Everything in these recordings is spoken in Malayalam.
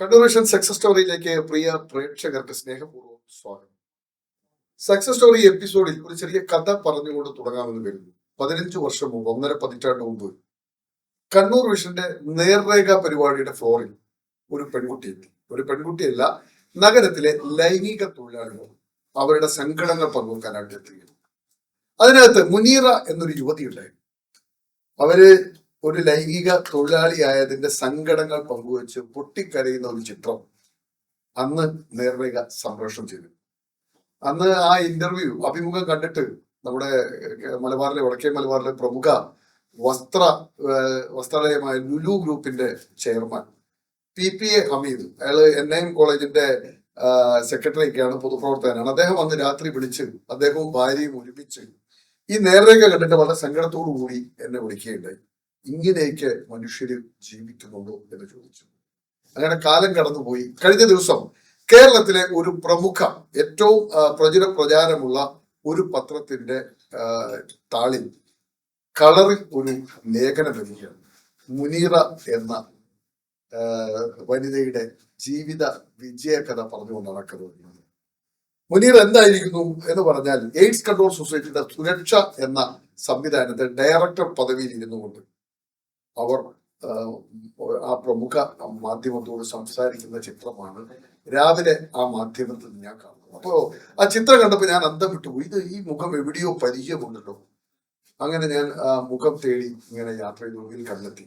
കണ്ണൂർ വിഷൻ സക്സസ് സ്റ്റോറിയിലേക്ക് പ്രിയ പ്രേക്ഷകർക്ക് സ്നേഹപൂർവ്വം സ്വാഗതം. സക്സസ് സ്റ്റോറി എപ്പിസോഡിൽ ഒരു ചെറിയ കഥ പറഞ്ഞുകൊണ്ട് തുടങ്ങാമെന്ന് കരുതുന്നു. 15 വർഷം മുമ്പ്, 1.5 പതിറ്റാണ്ട് മുമ്പ്, കണ്ണൂർ വിഷന്റെ നേർരേഖ പരിപാടിയുടെ ഫ്ലോറിൽ ഒരു പെൺകുട്ടി എത്തി. ഒരു പെൺകുട്ടിയല്ല, നഗരത്തിലെ ലൈംഗിക തൊഴിലാളികൾ അവരുടെ സങ്കടങ്ങൾ പങ്കുവെക്കാനായിട്ട് എത്തുകയാണ്. അതിനകത്ത് മുനീറ എന്നൊരു യുവതി ഉണ്ടായിരുന്നു. അവര് ഒരു ലൈംഗിക തൊഴിലാളിയായതിന്റെ സങ്കടങ്ങൾ പങ്കുവെച്ച് പൊട്ടിക്കരയുന്ന ഒരു ചിത്രം അന്ന് നേർരേഖ സംപ്രേഷണം ചെയ്തു. അന്ന് ആ അഭിമുഖം കണ്ടിട്ട് നമ്മുടെ മലബാറിലെ വടക്കേ മലബാറിലെ പ്രമുഖ വസ്ത്രാലയമായ ലുലു ഗ്രൂപ്പിന്റെ ചെയർമാൻ PPA ഹമീദ്, അയാള് NIM കോളേജിന്റെ സെക്രട്ടറിയൊക്കെയാണ്, പൊതുപ്രവർത്തകനാണ്. അദ്ദേഹം അന്ന് രാത്രി വിളിച്ച് അദ്ദേഹവും ഭാര്യയും ഒരുമിച്ച് ഈ നേർരേഖ കണ്ടിട്ട് വളരെ സങ്കടത്തോടു കൂടി എന്നെ വിളിക്കുകയുണ്ടായി. ഇങ്ങനെയൊക്കെ മനുഷ്യര് ജീവിക്കുന്നുണ്ടോ എന്ന് ചോദിച്ചു. അങ്ങനെ കാലം കടന്നുപോയി. കഴിഞ്ഞ ദിവസം കേരളത്തിലെ ഒരു പ്രമുഖ, ഏറ്റവും പ്രചാരമുള്ള ഒരു പത്രത്തിന്റെ താളിൽ കളറിൽ ഒരു ലേഖനം വരികയാണ്. മുനീറ എന്ന വനിതയുടെ ജീവിത വിജയകഥ പറഞ്ഞുകൊണ്ടാണ് കഥ വരുന്നത്. മുനീർ എന്തായിരിക്കുന്നു എന്ന് പറഞ്ഞാൽ, എയ്ഡ്സ് കൺട്രോൾ സൊസൈറ്റിയുടെ സുരക്ഷ എന്ന സംവിധാനത്തെ ഡയറക്ടർ പദവിയിൽ ഇരുന്നുകൊണ്ട് അവർ ആ പ്രമുഖ മാധ്യമത്തോട് സംസാരിക്കുന്ന ചിത്രമാണ് രാവിലെ ആ മാധ്യമത്തിൽ ഞാൻ കാണുന്നത്. അപ്പോ ആ ചിത്രം കണ്ടപ്പോൾ ഞാൻ അന്തം വിട്ടുപോയി. ഇത് ഈ മുഖം എവിടെയോ പരിചയമുണ്ടല്ലോ. അങ്ങനെ ഞാൻ ആ മുഖം തേടി ഇങ്ങനെ യാത്ര ചെയ്തൊടുവിൽ കണ്ടെത്തി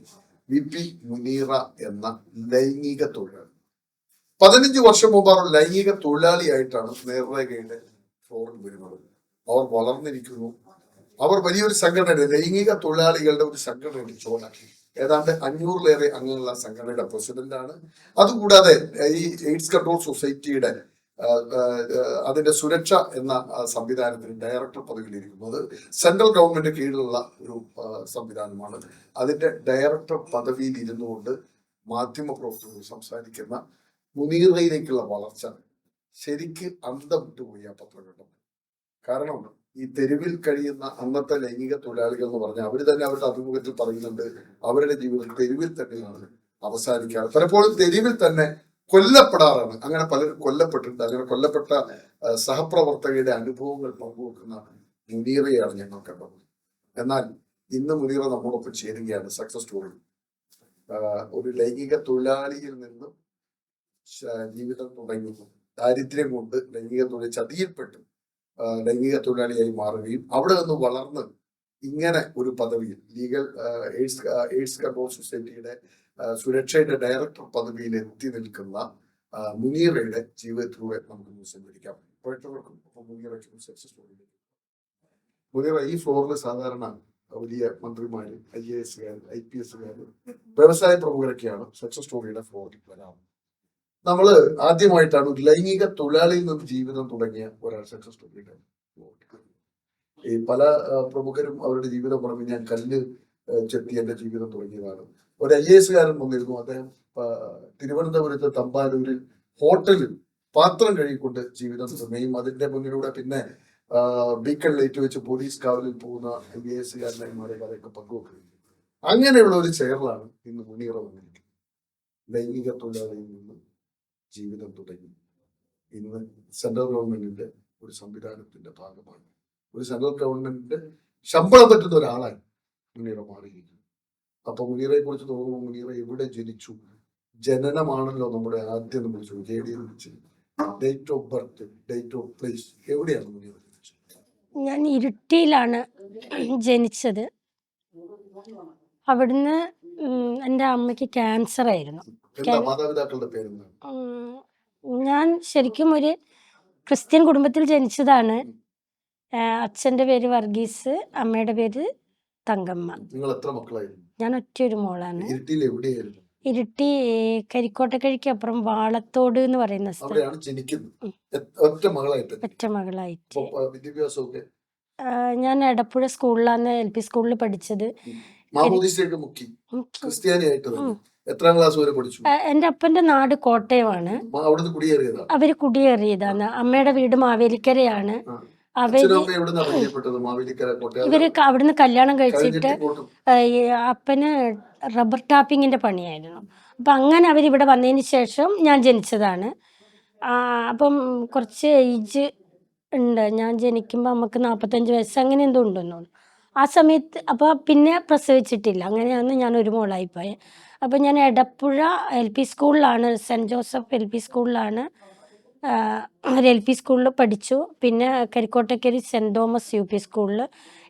VP മുനീറ എന്ന ലൈംഗിക തൊഴിലാളി. 15 വർഷം മുമ്പ് അവർ ലൈംഗിക തൊഴിലാളിയായിട്ടാണ് നേർരേഖയുടെ ഫ്ലോറിൽ വരുന്നത്. അവർ വളർന്നിരിക്കുന്നു. അവർ വലിയൊരു സംഘടന, ലൈംഗിക തൊഴിലാളികളുടെ ഒരു സംഘടനയുടെ ചോലാക്കി, ഏതാണ്ട് 500-ലേറെ അംഗങ്ങളുള്ള സംഘടനയുടെ പ്രസിഡന്റാണ്. അതുകൂടാതെ ഈ എയ്ഡ്സ് കൺട്രോൾ സൊസൈറ്റിയുടെ അതിന്റെ സുരക്ഷ എന്ന സംവിധാനത്തിന് ഡയറക്ടർ പദവിയിലിരിക്കുന്നത് സെൻട്രൽ ഗവൺമെന്റ് കീഴിലുള്ള ഒരു സംവിധാനമാണ്. അതിന്റെ ഡയറക്ടർ പദവിയിൽ ഇരുന്നുകൊണ്ട് മാധ്യമപ്രവർത്തകരോട് സംസാരിക്കുന്ന മുനീറയിലേക്കുള്ള വളർച്ച ശരിക്ക് അന്തം വിട്ടുപോയി ആ പത്രം കണ്ടപ്പോൾ. കാരണം ഈ തെരുവിൽ കഴിയുന്ന അന്നത്തെ ലൈംഗിക തൊഴിലാളികൾ എന്ന് പറഞ്ഞാൽ അവർ തന്നെ അവരുടെ അഭിമുഖത്തിൽ പറയുന്നുണ്ട്, അവരുടെ ജീവിതം തെരുവിൽ തന്നെയാണ് അവസാനിക്കാറ്. പലപ്പോഴും തെരുവിൽ തന്നെ കൊല്ലപ്പെടാറാണ്. അങ്ങനെ പലരും കൊല്ലപ്പെട്ടിട്ടുണ്ട്. അങ്ങനെ കൊല്ലപ്പെട്ട സഹപ്രവർത്തകരുടെ അനുഭവങ്ങൾ പങ്കുവെക്കുന്ന മുനീറയാണ് ഞങ്ങൾ കണ്ടത്. എന്നാൽ ഇന്ന് മുനീറ നമ്മോടൊപ്പം ചേരുകയാണ് സക്സസ് സ്റ്റോറി. ഒരു ലൈംഗിക തൊഴിലാളിയിൽ നിന്ന് ജീവിതം തുടങ്ങി, ദാരിദ്ര്യം കൊണ്ട് ലൈംഗിക തൊഴിൽ ചതിയിൽപ്പെട്ട് ലൈംഗിക തൊഴിലാളിയായി മാറുകയും അവിടെ നിന്ന് വളർന്ന് ഇങ്ങനെ ഒരു പദവിയിൽ എയ്ഡ്സ് കൺട്രോൾ സൊസൈറ്റിയുടെ സുരക്ഷയുടെ ഡയറക്ടർ പദവിയിൽ എത്തി നിൽക്കുന്ന മുനീറയുടെ ജീവിതത്തിലൂടെ നമുക്ക് സഞ്ചരിക്കാം. പ്രേക്ഷകർക്കും മുനീറയ്ക്കും സക്സസ് സ്റ്റോറിയിലേക്ക്. മുനീറ, ഈ ഫ്ലോറിൽ സാധാരണ വലിയ മന്ത്രിമാര്, IAS, IPS, വ്യവസായ പ്രമുഖരൊക്കെയാണ് സക്സസ് സ്റ്റോറിയുടെ ഫ്ലോറിൽ വരാറുള്ളത്. നമ്മള് ആദ്യമായിട്ടാണ് ഒരു ലൈംഗിക തൊഴിലാളിയിൽ നിന്ന് ജീവിതം തുടങ്ങിയ ഒരാൾ സക്സസ് സ്റ്റോറിയുടെ. ഈ പല പ്രമുഖരും അവരുടെ ജീവിതം പറഞ്ഞു, ഞാൻ കല്ല് ചെത്തി എന്റെ ജീവിതം തുടങ്ങിയതാണ്. ഒരു IAS വന്നിരുന്നു. അദ്ദേഹം തിരുവനന്തപുരത്ത് തമ്പാനൂരിൽ ഹോട്ടലിൽ പാത്രം കഴുകിക്കൊണ്ട് ജീവിതം തുടങ്ങുകയും അതിന്റെ മുന്നിലൂടെ പിന്നെ ബീക്കൺ ലൈറ്റ് വെച്ച് പോലീസ് കാവലിൽ പോകുന്ന IAS കഥയൊക്കെ പങ്കുവെക്കുകയും, അങ്ങനെയുള്ള ഒരു ചെയറിലാണ് ഇന്ന് മുനീറ വന്നിരിക്കുന്നത്. ലൈംഗിക തൊഴിലാളിയിൽ നിന്ന് ജീവിതം തുടങ്ങി ഇന്ന് സെൻട്രൽ ഗവൺമെന്റിന്റെ ഒരു സംവിധാനത്തിന്റെ ഭാഗമാണ്. ഒരു സെൻട്രൽ ഗവൺമെന്റിന്റെ ശമ്പളം പറ്റുന്ന ഒരാളായി മുനീറ മാറിയിരിക്കുന്നു. അപ്പൊ മുനീറയെ കുറിച്ച് തോന്നുന്നു, മുനീറ എവിടെ ജനിച്ചു? ജനനമാണല്ലോ നമ്മുടെ ആദ്യം നമ്മൾ ചോദിച്ചു. Date of birth, date of place, എവിടെയാണ് മുനീറ ജനിച്ചത്? ഞാൻ ഇരുട്ടിയിലാണ് ജനിച്ചത്. അവിടുന്ന് എൻ്റെ അമ്മയ്ക്ക് ക്യാൻസർ ആയിരുന്നു. മാതാപിതാക്കളുടെ പേരെന്താണ്? ഞാൻ ശരിക്കും ഒരു ക്രിസ്ത്യൻ കുടുംബത്തിൽ ജനിച്ചതാണ്. അച്ഛൻ്റെ പേര് വർഗീസ്, അമ്മയുടെ പേര് തങ്കമ്മ. നിങ്ങൾ എത്ര മക്കളായിരുന്നു? ഞാൻ ഒറ്റയൊരു മോളാണ്. ഇരുട്ടി കരിക്കോട്ടക്കഴിക്ക് അപ്പുറം വാളത്തോട് എന്ന് പറയുന്ന സ്ഥലം. ഒറ്റ മകളായിട്ട് ഞാൻ എടപ്പുഴ സ്കൂളിലാണ് LP സ്കൂളിൽ പഠിച്ചത്. എത്രാം ക്ലാസ് വരെ പഠിച്ചു? എന്റെ അപ്പന്റെ നാട് കോട്ടയമാണ്. അവര് കുടിയേറിയതാണ്. അമ്മയുടെ വീട് മാവേലിക്കരയാണ്. ഇവര് അവിടുന്ന് കല്യാണം കഴിച്ചിട്ട് അപ്പന് റബ്ബർ ടാപ്പിങ്ങിന്റെ പണിയായിരുന്നു. അപ്പം അങ്ങനെ അവരിവിടെ വന്നതിന് ശേഷം ഞാൻ ജനിച്ചതാണ്. അപ്പം കുറച്ച് ഏജ് ഉണ്ട്. ഞാൻ ജനിക്കുമ്പോൾ നമുക്ക് 45 വയസ്സ് അങ്ങനെ എന്തോ ഉണ്ടെന്ന് തോന്നുന്നു. ആ സമയത്ത് അപ്പോൾ പിന്നെ പ്രസവിച്ചിട്ടില്ല. അങ്ങനെയാണ് ഞാൻ ഒരു മോളായിപ്പോയത്. അപ്പം ഞാൻ എടപ്പുഴ LP സ്കൂളിലാണ്, സെൻറ്റ് ജോസഫ് LP സ്കൂളിലാണ് ഒരു LP സ്കൂളിൽ പഠിച്ചു. പിന്നെ കരിക്കോട്ടക്കരി സെൻറ്റ് തോമസ് UP സ്കൂളിൽ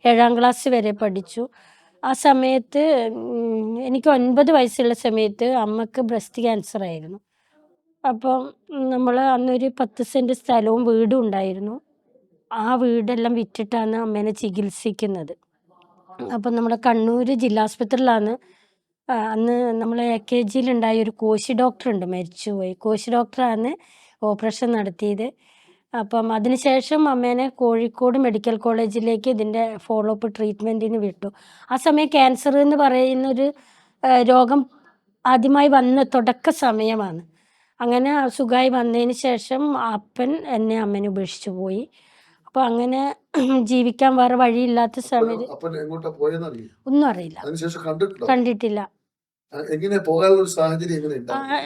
7ാം ക്ലാസ് വരെ പഠിച്ചു. ആ സമയത്ത് എനിക്ക് 9 വയസ്സുള്ള സമയത്ത് അമ്മക്ക് ബ്രസ്റ്റ് ക്യാൻസർ ആയിരുന്നു. അപ്പം നമ്മൾ അന്നൊരു 10 സെൻറ്റ് സ്ഥലവും വീടും ഉണ്ടായിരുന്നു. ആ വീടെല്ലാം വിറ്റിട്ടാണ് അമ്മേനെ ചികിത്സിക്കുന്നത്. അപ്പം നമ്മുടെ കണ്ണൂർ ജില്ലാസ്പത്രിയിലാണ് അന്ന് നമ്മൾ AKGയിലുണ്ടായ ഒരു കോശി ഡോക്ടറുണ്ട്, മരിച്ചുപോയി. കോശി ഡോക്ടറാണ് ഓപ്പറേഷൻ നടത്തിയത്. അപ്പം അതിനുശേഷം അമ്മേനെ കോഴിക്കോട് മെഡിക്കൽ കോളേജിലേക്ക് ഇതിൻ്റെ ഫോളോ അപ്പ് ട്രീറ്റ്മെൻറ്റിന് വിട്ടു. ആ സമയം ക്യാൻസർ എന്ന് പറയുന്നൊരു രോഗം ആദ്യമായി വന്ന തുടക്ക സമയമാണ്. അങ്ങനെ സുഖമായി വന്നതിന് ശേഷം അപ്പൻ എന്നെ അമ്മേനെ ഉപേക്ഷിച്ചു പോയി. അപ്പോൾ അങ്ങനെ ജീവിക്കാൻ വേറെ വഴിയില്ലാത്ത സമയത്ത് അപ്പൻ എങ്ങോട്ടാ പോയെന്നറിയോ? ഒന്നും അറിയില്ല, അതിനുശേഷം കണ്ടിട്ടുണ്ടോ? കണ്ടിട്ടില്ല. എങ്ങനെ പോകാനുള്ള ഒരു സാഹചര്യം എങ്ങനെ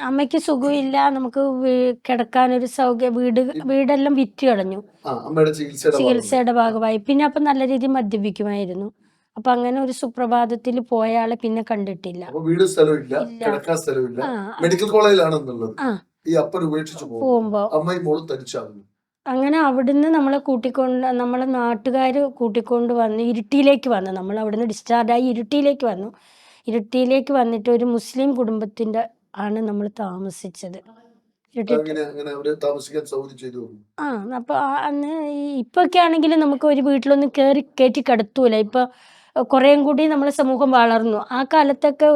അമ്മയ്ക്ക് സുഖമില്ല, നമുക്ക് കിടക്കാനൊരു വീടെല്ലാം വിറ്റ് കളഞ്ഞു അമ്മയുടെ ചികിത്സയുടെ ഭാഗമായി. പിന്നെ അപ്പം നല്ല രീതിയിൽ മദ്യപിക്കുമായിരുന്നു. അപ്പൊ അങ്ങനെ ഒരു സുപ്രഭാതത്തിൽ പോയ ആളെ പിന്നെ കണ്ടിട്ടില്ല. വീട് സ്ഥലമില്ല, കിടക്കാൻ സ്ഥലമില്ല, മെഡിക്കൽ കോളേജിലാണെന്നുള്ളത്. ഈ അപ്പൻ ഉപേക്ഷിച്ചു പോകുമ്പോ അമ്മയും മോളും തനിച്ചാകുന്നു. അങ്ങനെ അവിടുന്ന് നമ്മളെ നമ്മളെ നാട്ടുകാർ കൂട്ടിക്കൊണ്ട് വന്ന് ഇരുട്ടിയിലേക്ക് വന്നു. നമ്മൾ അവിടുന്ന് ഡിസ്ചാർജായി ഇരുട്ടിയിലേക്ക് വന്നു. ഇരുട്ടിയിലേക്ക് വന്നിട്ട് ഒരു മുസ്ലിം കുടുംബത്തിന്റെ ആണ് നമ്മൾ താമസിച്ചത്. അപ്പൊ അന്ന് ഇപ്പൊക്കെ ആണെങ്കിൽ നമുക്ക് ഒരു വീട്ടിലൊന്നും കയറ്റി കിടത്തൂല. ഇപ്പൊ കുറേയും കൂടി നമ്മളെ സമൂഹം വളർന്നു. ആ കാലത്തൊക്കെ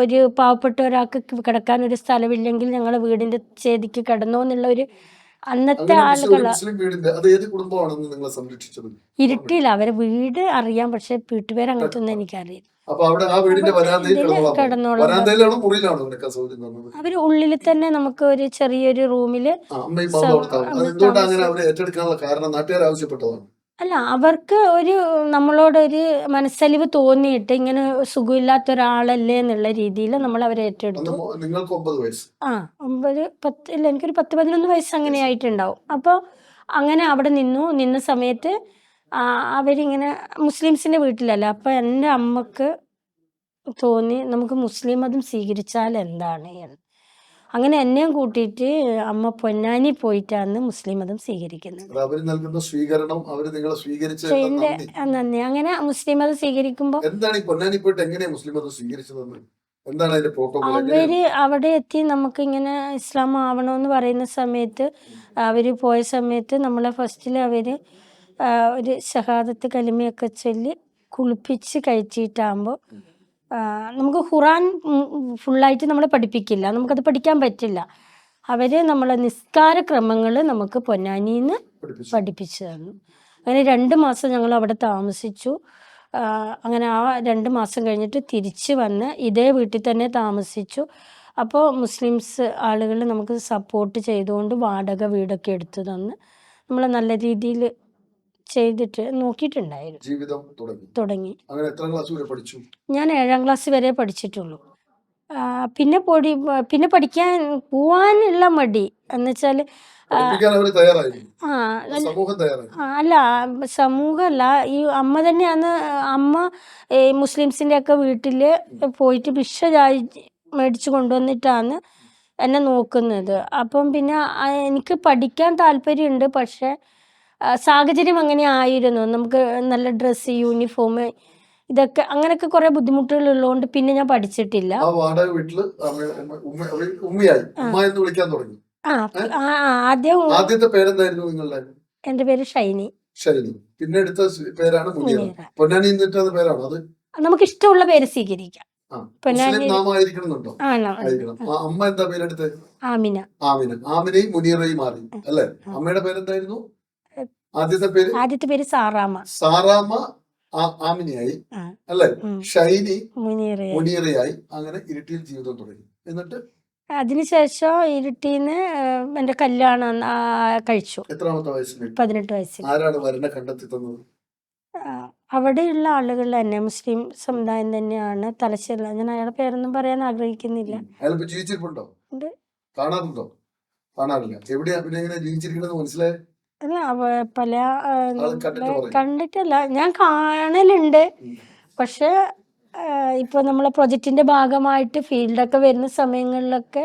ഒരു പാവപ്പെട്ട ഒരാൾക്ക് കിടക്കാൻ ഒരു സ്ഥലമില്ലെങ്കിൽ ഞങ്ങളെ വീടിന്റെ ചേതിക്ക് കിടന്നോ എന്നുള്ള ഒരു അന്നത്തെ ആളുകള് ഇരുട്ടിയില്ല. അവരെ വീട് അറിയാം, പക്ഷെ വീട്ടുപേര് അങ്ങനത്തെ ഒന്നും എനിക്കറിയില്ല. അവര് ഉള്ളിൽ തന്നെ നമുക്ക് ഒരു ചെറിയൊരു റൂമില് അല്ല, അവർക്ക് നമ്മളോടൊരു മനസ്സലിവ് തോന്നിയിട്ട് ഇങ്ങനെ സുഖമില്ലാത്ത ഒരാളല്ലേ എന്നുള്ള രീതിയിൽ നമ്മൾ അവരെ ഏറ്റെടുത്തു. 9, 10 ഇല്ല, എനിക്കൊരു 10, 11 വയസ്സ് അങ്ങനെ ആയിട്ടുണ്ടാവും. അപ്പോൾ അങ്ങനെ അവിടെ നിന്ന സമയത്ത് അവരിങ്ങനെ മുസ്ലിംസിന്റെ വീട്ടിലല്ല. അപ്പൊ എൻ്റെ അമ്മക്ക് തോന്നി നമുക്ക് മുസ്ലിം മതം സ്വീകരിച്ചാൽ എന്താണ് എന്ന്. അങ്ങനെ എന്നെയും കൂട്ടിയിട്ട് അമ്മ പൊന്നാനി പോയിട്ടാണ് മുസ്ലിം മതം സ്വീകരിക്കുന്നത്. നന്ദി. അങ്ങനെ മുസ്ലിം മതം സ്വീകരിക്കുമ്പോൾ അവര് അവിടെ എത്തി നമുക്ക് ഇങ്ങനെ ഇസ്ലാം ആവണമെന്ന് പറയുന്ന സമയത്ത് അവര് പോയ സമയത്ത് നമ്മളെ ഫസ്റ്റിൽ അവര് ഒരു ഷഹാദത്ത് കലിമയൊക്കെ ചൊല്ലി കുളിപ്പിച്ച് കയറ്റിയിട്ടാകുമ്പോൾ നമുക്ക് ഖുറാൻ ഫുള്ളായിട്ട് നമ്മളെ പഠിപ്പിക്കില്ല, നമുക്കത് പഠിക്കാൻ പറ്റില്ല. അവര് നമ്മളെ നിസ്കാര ക്രമങ്ങൾ നമുക്ക് പൊന്നാനിന്ന് പഠിപ്പിച്ചു തന്നു. അങ്ങനെ 2 മാസം ഞങ്ങൾ അവിടെ താമസിച്ചു. അങ്ങനെ ആ 2 മാസം കഴിഞ്ഞിട്ട് തിരിച്ച് വന്ന് ഇതേ വീട്ടിൽ തന്നെ താമസിച്ചു. അപ്പോൾ മുസ്ലിംസ് ആളുകൾ നമുക്ക് സപ്പോർട്ട് ചെയ്തുകൊണ്ട് വാടക വീടൊക്കെ എടുത്തു തന്ന് നമ്മളെ നല്ല രീതിയിൽ ചെയ്തിട്ട് നോക്കിയിട്ടുണ്ടായിരുന്നു. ജീവിതം തുടങ്ങി. അങ്ങനെ എത്ര ക്ലാസ് വരെ പഠിച്ചു? ഞാൻ 7ാം ക്ലാസ് വരെ പഠിച്ചിട്ടുള്ളൂ. പിന്നെ പഠിക്കാൻ പോവാനുള്ള മടി എന്നുവെച്ചാല് അല്ല, സമൂഹമല്ല, ഈ അമ്മ തന്നെയാണ്. അമ്മ മുസ്ലിംസിന്റെ ഒക്കെ വീട്ടില് പോയിട്ട് ഭിക്ഷ മേടിച്ചു കൊണ്ടുവന്നിട്ടാണ് എന്നെ നോക്കുന്നത്. അപ്പം പിന്നെ എനിക്ക് പഠിക്കാൻ താല്പര്യമുണ്ട്, പക്ഷെ സാഹചര്യം അങ്ങനെ ആയിരുന്നു. നമുക്ക് നല്ല ഡ്രസ്സ്, യൂണിഫോം, ഇതൊക്കെ അങ്ങനെയൊക്കെ കുറെ ബുദ്ധിമുട്ടുകൾ ഉള്ളതുകൊണ്ട് പിന്നെ ഞാൻ പഠിച്ചിട്ടില്ല. ആദ്യത്തെ പേരെന്തായിരുന്നു നിങ്ങളുടെ? എന്റെ പേര് ഷൈനി. പിന്നെ അടുത്ത പേരാണ് മുനീറ. പൊന്നാനി പേരാണോ അത്? നമുക്ക് ഇഷ്ടമുള്ള പേര് സ്വീകരിക്കാം. അമ്മ എന്താ പേരെടുത്ത്? ആമിന. ആമിനയും മുനീറയും മാറി അല്ലേ? അമ്മയുടെ പേരെന്തായിരുന്നു? ആദ്യത്തെ പേര് സാറാമ്മ ആമിനയായി അല്ലേ? ഷൈനി മുനീറയായി. അങ്ങനെ ഇരുട്ടിയിൽ ജീവിതം തുടങ്ങി. എന്നിട്ട് അതിനുശേഷം ഇരുട്ടിന്ന് എന്റെ കല്യാണം കഴിച്ചു. എത്രാമത്തെ വയസ്സിൽ? 18 വയസ്സിൽ. ആരാണ് വരനെ കണ്ടെത്തി തന്നത്? അവിടെയുള്ള ആളുകൾ തന്നെ മുസ്ലിം സമുദായം തന്നെയാണ് തലശ്ശേരി. ഞാൻ അയാളുടെ പേരൊന്നും പറയാൻ ആഗ്രഹിക്കുന്നില്ല. അയാളിപ്പോ ജീവിച്ചിരിപ്പുണ്ടോ? ഉണ്ട്. കാണാറുണ്ടോ? കാണാറില്ല. എവിടെയാ പിന്നെ എങ്ങനെ ജീവിച്ചിരിക്കണെന്ന് മനസ്സിലായി? അല്ല പല ആള് കണ്ടിട്ട് പറയും. കണ്ടിട്ടല്ല, ഞാൻ കാണലുണ്ട്. ഉം. പക്ഷെ ഇപ്പൊ നമ്മളെ പ്രൊജക്റ്റിന്റെ ഭാഗമായിട്ട് ഫീൽഡൊക്കെ വരുന്ന സമയങ്ങളിലൊക്കെ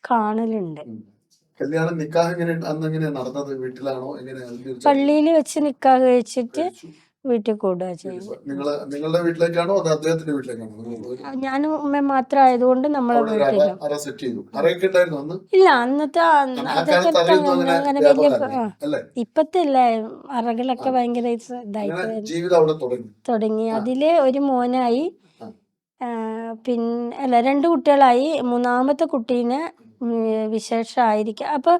കാണലുണ്ട്. കല്യാണം നിക്കാഹ് എങ്ങനെ അന്ന് എങ്ങനെയാ നടന്നത്? വീട്ടിലാണോ എങ്ങനെയാ? പള്ളിയിൽ വെച്ച് നിക്കാഹ് കഴിച്ചിട്ട് വീട്ടിൽ കൂടുക ചെയ്യും. നിങ്ങളുടെ വീട്ടിലേക്കാണോ അത് അദ്ദേഹത്തിന്റെ വീട്ടിലേക്കാണോ? ഞാനും ഉമ്മ മാത്രം ആയതുകൊണ്ട് നമ്മളെ വീട്ടിലും അറ സെറ്റ് ചെയ്തു. അറയൊക്കെ ഉണ്ടായിരുന്നു അന്ന്? ഇല്ല. അന്നത്തെ അതൊക്കെ അങ്ങനെ വലിയ അല്ലേ? ഇപ്പത്തെ അല്ലേ അറകളൊക്കെ ഭയങ്കര ഇതായിട്ട് ജീവിതം അവിടെ തുടങ്ങി. അതില് ഒരു മോനായി, പിന്നെ അല്ല 2 കുട്ടികളായി. മൂന്നാമത്തെ കുട്ടീനെ വിശേഷമായിരിക്കും. അപ്പൊ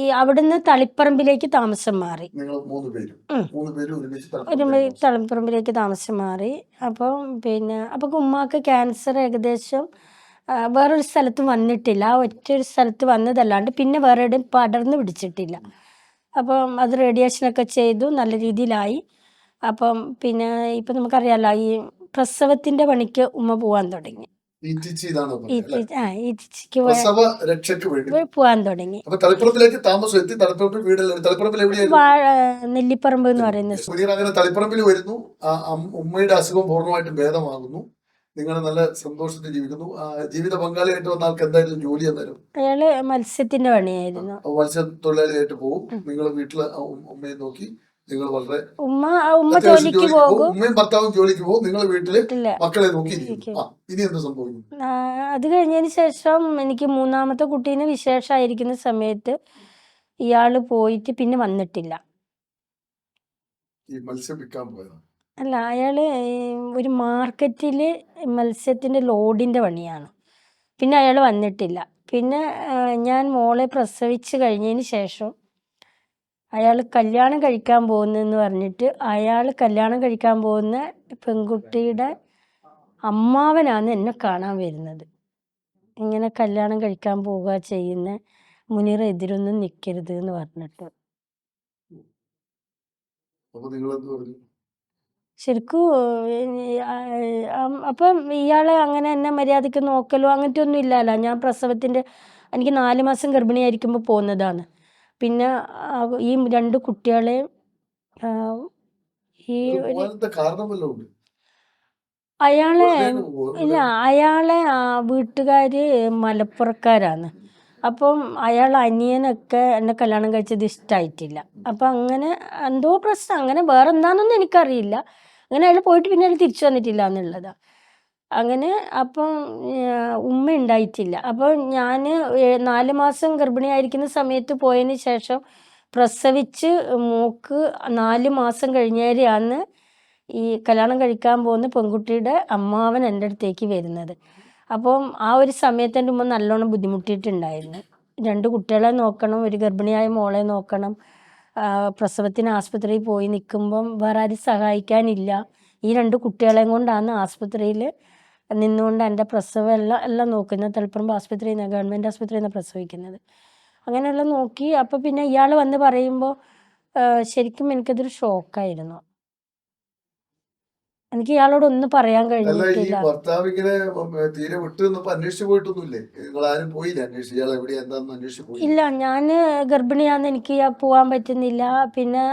ഈ അവിടുന്ന് തളിപ്പറമ്പിലേക്ക് താമസം മാറി. നിങ്ങൾ 3 പേരും ഒരുമിച്ച് തളിപ്പറമ്പിലേക്ക് താമസം മാറി. അപ്പം പിന്നെ അപ്പൊ ഉമ്മാക്ക് ക്യാൻസർ ഏകദേശം വേറൊരു സ്ഥലത്ത് വന്നിട്ടില്ല. ആ ഒറ്റൊരു സ്ഥലത്ത് വന്നതല്ലാണ്ട് പിന്നെ വേറെ എവിടെയും പടർന്ന് പിടിച്ചിട്ടില്ല. അപ്പം അത് റേഡിയേഷനൊക്കെ ചെയ്തു, നല്ല രീതിയിലായി. അപ്പം പിന്നെ ഇപ്പം നമുക്കറിയാലോ, ഈ പ്രസവത്തിന്റെ പണിക്ക് ഉമ്മ പോവാൻ തുടങ്ങി. പോവാൻ തുടങ്ങി. നെല്ലിപ്പറമ്പ് എന്ന് പറയുന്ന തളിപ്പറമ്പിൽ വരുന്നു. ഉമ്മയുടെ അസുഖം പൂർണ്ണമായിട്ടും ഭേദമാകുന്നു. നിങ്ങൾ നല്ല സന്തോഷത്തിൽ ജീവിക്കുന്നു. ജീവിത പങ്കാളിയായിട്ട് വന്ന ആൾക്ക് എന്തായിരുന്നു ജോലി? എന്തായാലും അയാള് മത്സ്യത്തിന്റെ പണിയായിരുന്നു. മത്സ്യത്തൊഴിലാളിയായിട്ട് പോകും. നിങ്ങൾ വീട്ടില് ഉമ്മയെ നോക്കി നിങ്ങൾ വളരെ ഉമ്മ ജോലിക്ക് പോകും, ഉമ്മയും ഭർത്താവും ജോലിക്ക് പോകും, നിങ്ങൾ വീട്ടില് മക്കളെ നോക്കി. ഇനി എന്ത് സംഭവിക്കും? അത് കഴിഞ്ഞതിന് ശേഷം എനിക്ക് മൂന്നാമത്തെ കുട്ടീനെ വിശേഷമായിരിക്കുന്ന സമയത്ത് ഇയാള് പോയിട്ട് പിന്നെ വന്നിട്ടില്ല. ഈ മത്സ്യം വിൽക്കാൻ പോയതാണ്? അല്ല, അയാള് ഒരു മാർക്കറ്റില് മത്സ്യത്തിന്റെ ലോഡിന്റെ പണിയാണ്. പിന്നെ അയാൾ വന്നിട്ടില്ല. പിന്നെ ഞാൻ മോളെ പ്രസവിച്ച് കഴിഞ്ഞതിന് ശേഷം അയാൾ കല്യാണം കഴിക്കാൻ പോകുന്നെന്ന് പറഞ്ഞിട്ട് കല്യാണം കഴിക്കാൻ പോകുന്ന പെൺകുട്ടിയുടെ അമ്മാവനാണ് എന്നെ കാണാൻ വരുന്നത്. ഇങ്ങനെ കല്യാണം കഴിക്കാൻ പോവുക ചെയ്യുന്ന മുനീർ എതിരൊന്നും നിൽക്കരുത് എന്ന് പറഞ്ഞിട്ട്. ശരിക്കും അപ്പം ഇയാളെ അങ്ങനെ എന്നെ മര്യാദയ്ക്ക് നോക്കലോ അങ്ങനത്തെ ഒന്നും ഇല്ലല്ലോ. ഞാൻ എനിക്ക് 4 മാസം ഗർഭിണിയായിരിക്കുമ്പോൾ പോകുന്നതാണ്. പിന്നെ ഈ 2 കുട്ടികളെ ഈ അയാളെ വീട്ടുകാര് മലപ്പുറക്കാരാണ്. അപ്പം അനിയനൊക്കെ എന്നെ കല്യാണം കഴിച്ചത് ഇഷ്ടമായിട്ടില്ല. അപ്പം അങ്ങനെ എന്തോ പ്രശ്നം, അങ്ങനെ വേറെ എന്താണെന്നൊന്നും എനിക്കറിയില്ല. അങ്ങനെ അയാൾ പോയിട്ട് പിന്നെ അയാൾ തിരിച്ചു വന്നിട്ടില്ല എന്നുള്ളതാണ്. അങ്ങനെ അപ്പം ഉമ്മ ഉണ്ടായിട്ടില്ല. അപ്പോൾ ഞാൻ 4 മാസം ഗർഭിണിയായിരിക്കുന്ന സമയത്ത് പോയതിന് ശേഷം പ്രസവിച്ച് മോക്ക് 4 മാസം കഴിഞ്ഞേരെയാണ് ഈ കല്യാണം കഴിക്കാൻ പോകുന്ന പെൺകുട്ടിയുടെ അമ്മാവൻ എൻ്റെ അടുത്തേക്ക് വരുന്നത്. അപ്പം ആ ഒരു സമയത്ത് എൻ്റെ ഉമ്മ നല്ലോണം ബുദ്ധിമുട്ടിയിട്ടുണ്ടായിരുന്നു. 2 കുട്ടികളെ നോക്കണം, ഒരു ഗർഭിണിയായ മോളെ നോക്കണം. പ്രസവത്തിന് ആസ്പത്രിയിൽ പോയി നിൽക്കുമ്പം വേറെ ആരും സഹായിക്കാനില്ല. ഈ 2 കുട്ടികളെയും കൊണ്ടാണ് ആസ്പത്രിയിൽ നിന്നുകൊണ്ട് എൻ്റെ പ്രസവം എല്ലാം നോക്കുന്നത്. തളിപ്പറമ്പ് ആസ്പത്രിയിൽ നിന്നാണ്, ഗവൺമെൻറ് ആസ്പത്രിയിൽ നിന്നാണ് പ്രസവിക്കുന്നത്. അങ്ങനെയെല്ലാം നോക്കി. അപ്പോൾ പിന്നെ ഇയാൾ വന്ന് പറയുമ്പോൾ ശരിക്കും എനിക്കതൊരു ഷോക്കായിരുന്നു. എനിക്ക് ഇയാളോട് ഒന്നും പറയാൻ കഴിഞ്ഞിട്ടില്ല. ഇല്ല, ഞാൻ ഗർഭിണിയാന്ന് എനിക്ക് പോവാൻ പറ്റുന്നില്ല. പിന്നെ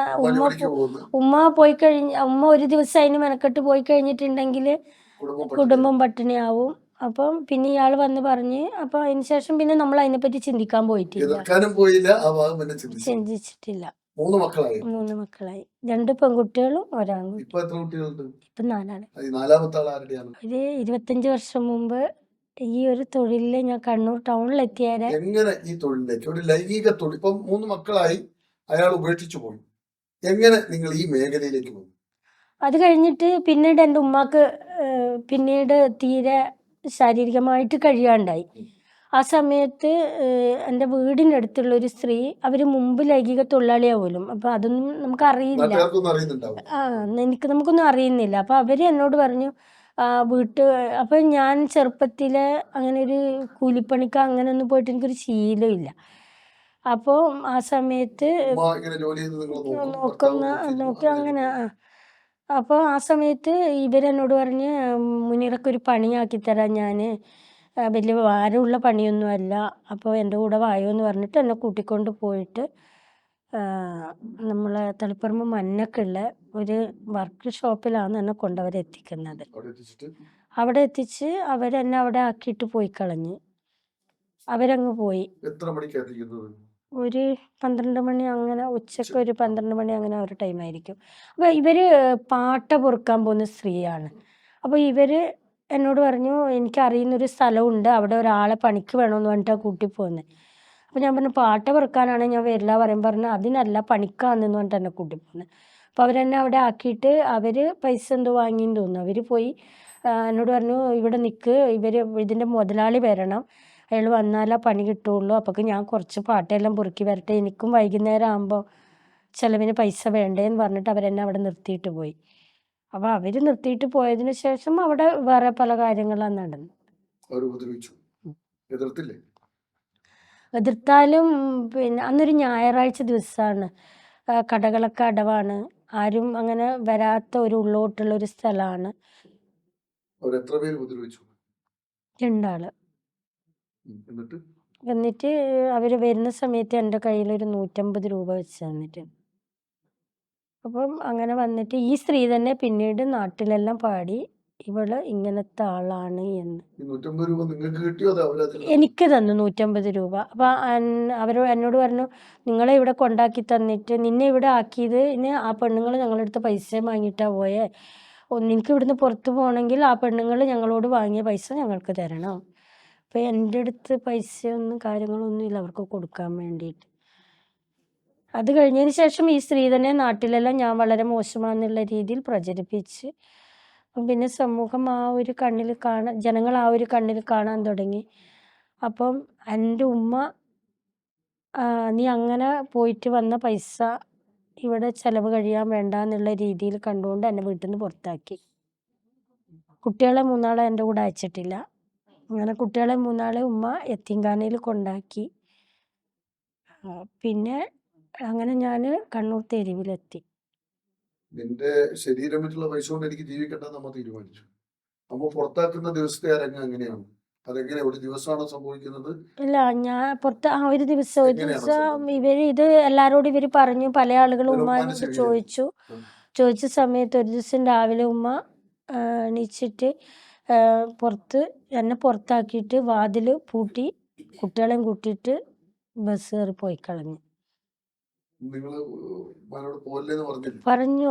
ഉമ്മ ഒരു ദിവസം അതിന് മെനക്കെട്ട് പോയി കഴിഞ്ഞിട്ടുണ്ടെങ്കിൽ കുടുംബം പട്ടിണിയാവും. അപ്പം പിന്നെ ഇയാൾ വന്ന് പറഞ്ഞ്, അപ്പൊ അതിന് ശേഷം പിന്നെ നമ്മൾ അതിനെപ്പറ്റി ചിന്തിക്കാൻ പോയിട്ടില്ല, ചിന്തിച്ചിട്ടില്ല. 3 മക്കളായി. 2 പെൺകുട്ടികളും ഒരാളും. ഇപ്പൊ 4 ഒരു 25 വർഷം മുമ്പ് ഈ ഒരു തൊഴിലില് ഞാൻ കണ്ണൂർ ടൗണിലെത്തിയാരെ. എങ്ങനെ ഈ തൊഴിലിലേക്ക് ഒരു ലൈംഗിക തൊഴിൽ, ഇപ്പം 3 മക്കളായി, അയാൾ ഉപേക്ഷിച്ചു പോയി, എങ്ങനെ നിങ്ങൾ ഈ മേഖലയിലേക്ക് പോയി? അത് കഴിഞ്ഞിട്ട് പിന്നീട് എൻ്റെ ഉമ്മാക്ക് പിന്നീട് തീരെ ശാരീരികമായിട്ട് കഴിയാണ്ടായി. ആ സമയത്ത് എൻ്റെ വീടിൻ്റെ അടുത്തുള്ള ഒരു സ്ത്രീ, അവർ മുമ്പ് ലൈംഗിക തൊഴിലാളിയാ പോലും. അപ്പം അതൊന്നും നമുക്കൊന്നും അറിയുന്നില്ല. അപ്പം അവർ എന്നോട് പറഞ്ഞു അപ്പം ഞാൻ ചെറുപ്പത്തിലെ അങ്ങനെ ഒരു കൂലിപ്പണിക്ക് അങ്ങനെ ഒന്നും പോയിട്ട് എനിക്കൊരു ശീലമില്ല. അപ്പോൾ ആ സമയത്ത് നോക്കി അങ്ങനെ അപ്പോൾ ആ സമയത്ത് ഇവരെന്നോട് പറഞ്ഞ് മുനീറൊക്കെ ഒരു പണിയാക്കി തരാം ഞാൻ, വലിയ ഭാരമുള്ള പണിയൊന്നുമല്ല, അപ്പോൾ എൻ്റെ കൂടെ വായോ എന്ന് പറഞ്ഞിട്ട് എന്നെ കൂട്ടിക്കൊണ്ട് പോയിട്ട് നമ്മളെ തളിപ്പറമ്പ് മന്നക്കുള്ള ഒരു വർക്ക് ഷോപ്പിലാണ് എന്നെ കൊണ്ടവരെത്തിക്കുന്നത്. അവിടെ എത്തിച്ചിട്ട് അവിടെ എത്തിച്ച് അവരെന്നെ അവിടെ ആക്കിയിട്ട് പോയി കളഞ്ഞ്. അവരങ്ങ് പോയി. എത്ര മണിക്കാണ് എത്തിക്കുന്നത്? ഒരു 12 മണി അങ്ങനെ, ഉച്ചയ്ക്ക് ഒരു 12 മണി അങ്ങനെ ഒരു ടൈമായിരിക്കും. അപ്പോൾ ഇവർ പാട്ട പൊറുക്കാൻ പോകുന്ന സ്ത്രീയാണ്. അപ്പോൾ ഇവർ എന്നോട് പറഞ്ഞു എനിക്കറിയുന്നൊരു സ്ഥലമുണ്ട്, അവിടെ ഒരാളെ പണിക്ക് വേണമെന്ന് പറഞ്ഞിട്ടാണ് കൂട്ടിപ്പോകുന്നത്. അപ്പോൾ ഞാൻ പറഞ്ഞു പാട്ട പെറുക്കാനാണെങ്കിൽ ഞാൻ വരില്ല പറഞ്ഞു അതിനല്ല പണിക്കാണെന്ന് പറഞ്ഞിട്ട് എന്നെ കൂട്ടിപ്പോകുന്നത്. അപ്പോൾ അവരെന്നെ അവിടെ ആക്കിയിട്ട് അവർ പൈസ എന്തോ വാങ്ങിയെന്ന് തോന്നുന്നു. അവർ പോയി എന്നോട് പറഞ്ഞു ഇവിടെ നിൽക്ക്, ഇതിൻ്റെ മുതലാളി വരണം, അയാൾ വന്നാലേ പണി കിട്ടുള്ളൂ, അപ്പോഴേക്ക് ഞാൻ കുറച്ച് പാട്ടെല്ലാം പൊറുക്കി വരട്ടെ, എനിക്കും വൈകുന്നേരം ആകുമ്പോൾ ചിലവിന് പൈസ വേണ്ടേന്ന് പറഞ്ഞിട്ട് അവരെന്നെ അവിടെ നിർത്തിയിട്ട് പോയി. അപ്പോൾ അവർ നിർത്തിയിട്ട് പോയതിന് ശേഷം അവിടെ വേറെ പല കാര്യങ്ങളാണ് നടന്നത്. അവർ ഉപദ്രവിച്ചു, എതിർത്തില്ലേ? എതിർത്താലും പിന്നെ അന്നൊരു ഞായറാഴ്ച ദിവസമാണ്, കടകളൊക്കെ അടവാണ്, ആരും അങ്ങനെ വരാത്ത ഒരു ഉള്ളോട്ടുള്ള ഒരു സ്ഥലമാണ്. അവർ എത്ര പേര് ഉപദ്രവിച്ചു? 2 ആള്. എന്നിട്ട് അവർ വരുന്ന സമയത്ത് എൻ്റെ കയ്യിൽ ഒരു 150 രൂപ വെച്ച് തന്നിട്ട്, അപ്പം അങ്ങനെ വന്നിട്ട് ഈ സ്ത്രീ തന്നെ പിന്നീട് നാട്ടിലെല്ലാം പാടി ഇവള് ഇങ്ങനത്തെ ആളാണ് എന്ന്. ഈ 150 രൂപ നിങ്ങൾക്ക് കിട്ടിയോ അതോ അവരതിൽ? എനിക്ക് തന്നു 150 രൂപ. അപ്പോൾ അവർ എന്നോട് പറഞ്ഞു നിങ്ങളെ ഇവിടെ കൊണ്ടാക്കി തന്നിട്ട് നിന്നെ ഇവിടെ ആക്കിയതിന് ആ പെണ്ണുങ്ങൾ ഞങ്ങളുടെ അടുത്ത് പൈസ വാങ്ങിയിട്ടാണ് പോയേ, നിനക്ക് ഇവിടുന്ന് പുറത്ത് പോകണമെങ്കിൽ ആ പെണ്ണുങ്ങൾ ഞങ്ങളോട് വാങ്ങിയ പൈസ ഞങ്ങൾക്ക് തരണം. അപ്പോൾ എൻ്റെ അടുത്ത് പൈസയൊന്നും കാര്യങ്ങളൊന്നും ഇല്ല അവർക്ക് കൊടുക്കാൻ വേണ്ടിയിട്ട്. അത് കഴിഞ്ഞതിന് ശേഷം ഈ സ്ത്രീ തന്നെ നാട്ടിലെല്ലാം ഞാൻ വളരെ മോശമാണെന്നുള്ള രീതിയിൽ പ്രചരിപ്പിച്ച്, പിന്നെ സമൂഹം ആ ഒരു കണ്ണിൽ ജനങ്ങൾ ആ ഒരു കണ്ണിൽ കാണാൻ തുടങ്ങി. അപ്പം എൻ്റെ ഉമ്മ നീ അങ്ങനെ പോയിട്ട് വന്ന പൈസ ഇവിടെ ചിലവ് കഴിയാൻ വേണ്ട എന്നുള്ള രീതിയിൽ കണ്ടുകൊണ്ട് എന്നെ വീട്ടിൽ നിന്ന് പുറത്താക്കി. കുട്ടികളെ 3 ആളെ എൻ്റെ കൂടെ അയച്ചിട്ടില്ല. അങ്ങനെ കുട്ടികളെ 3 ആളെ ഉമ്മ യത്തീംഖാനയിൽ കൊണ്ടാക്കി. പിന്നെ അങ്ങനെ ഞാൻ കണ്ണൂർ തെരുവിലെത്തി. നിന്റെ ശരീരം വെച്ചുള്ള പൈസ കൊണ്ട് എനിക്ക് ജീവിക്കണ്ടെന്ന് നമ്മ തീരുമാനിച്ചു. നമ്മ പുറത്താക്കുന്ന ദിവസത്തെ രംഗം എങ്ങനെയാണ്? അതെങ്ങനെ ഒരു ദിവസമാണോ സംഭവിക്കുന്നത്? ഇല്ല, ഞാൻ പുറത്ത് ഒരു ദിവസം ഇത് എല്ലാവരോടും ഇവർ പറഞ്ഞു, പല ആളുകളും ഉമ്മാനോട് ചോദിച്ച സമയത്ത് ഒരു ദിവസം രാവിലെ ഉമ്മ എണീച്ചിട്ട് എന്നെ പുറത്താക്കിയിട്ട് വാതിൽ പൂട്ടി കുട്ടികളെയും കൂട്ടിയിട്ട് ബസ് കയറി പോയി കളഞ്ഞു. പറഞ്ഞു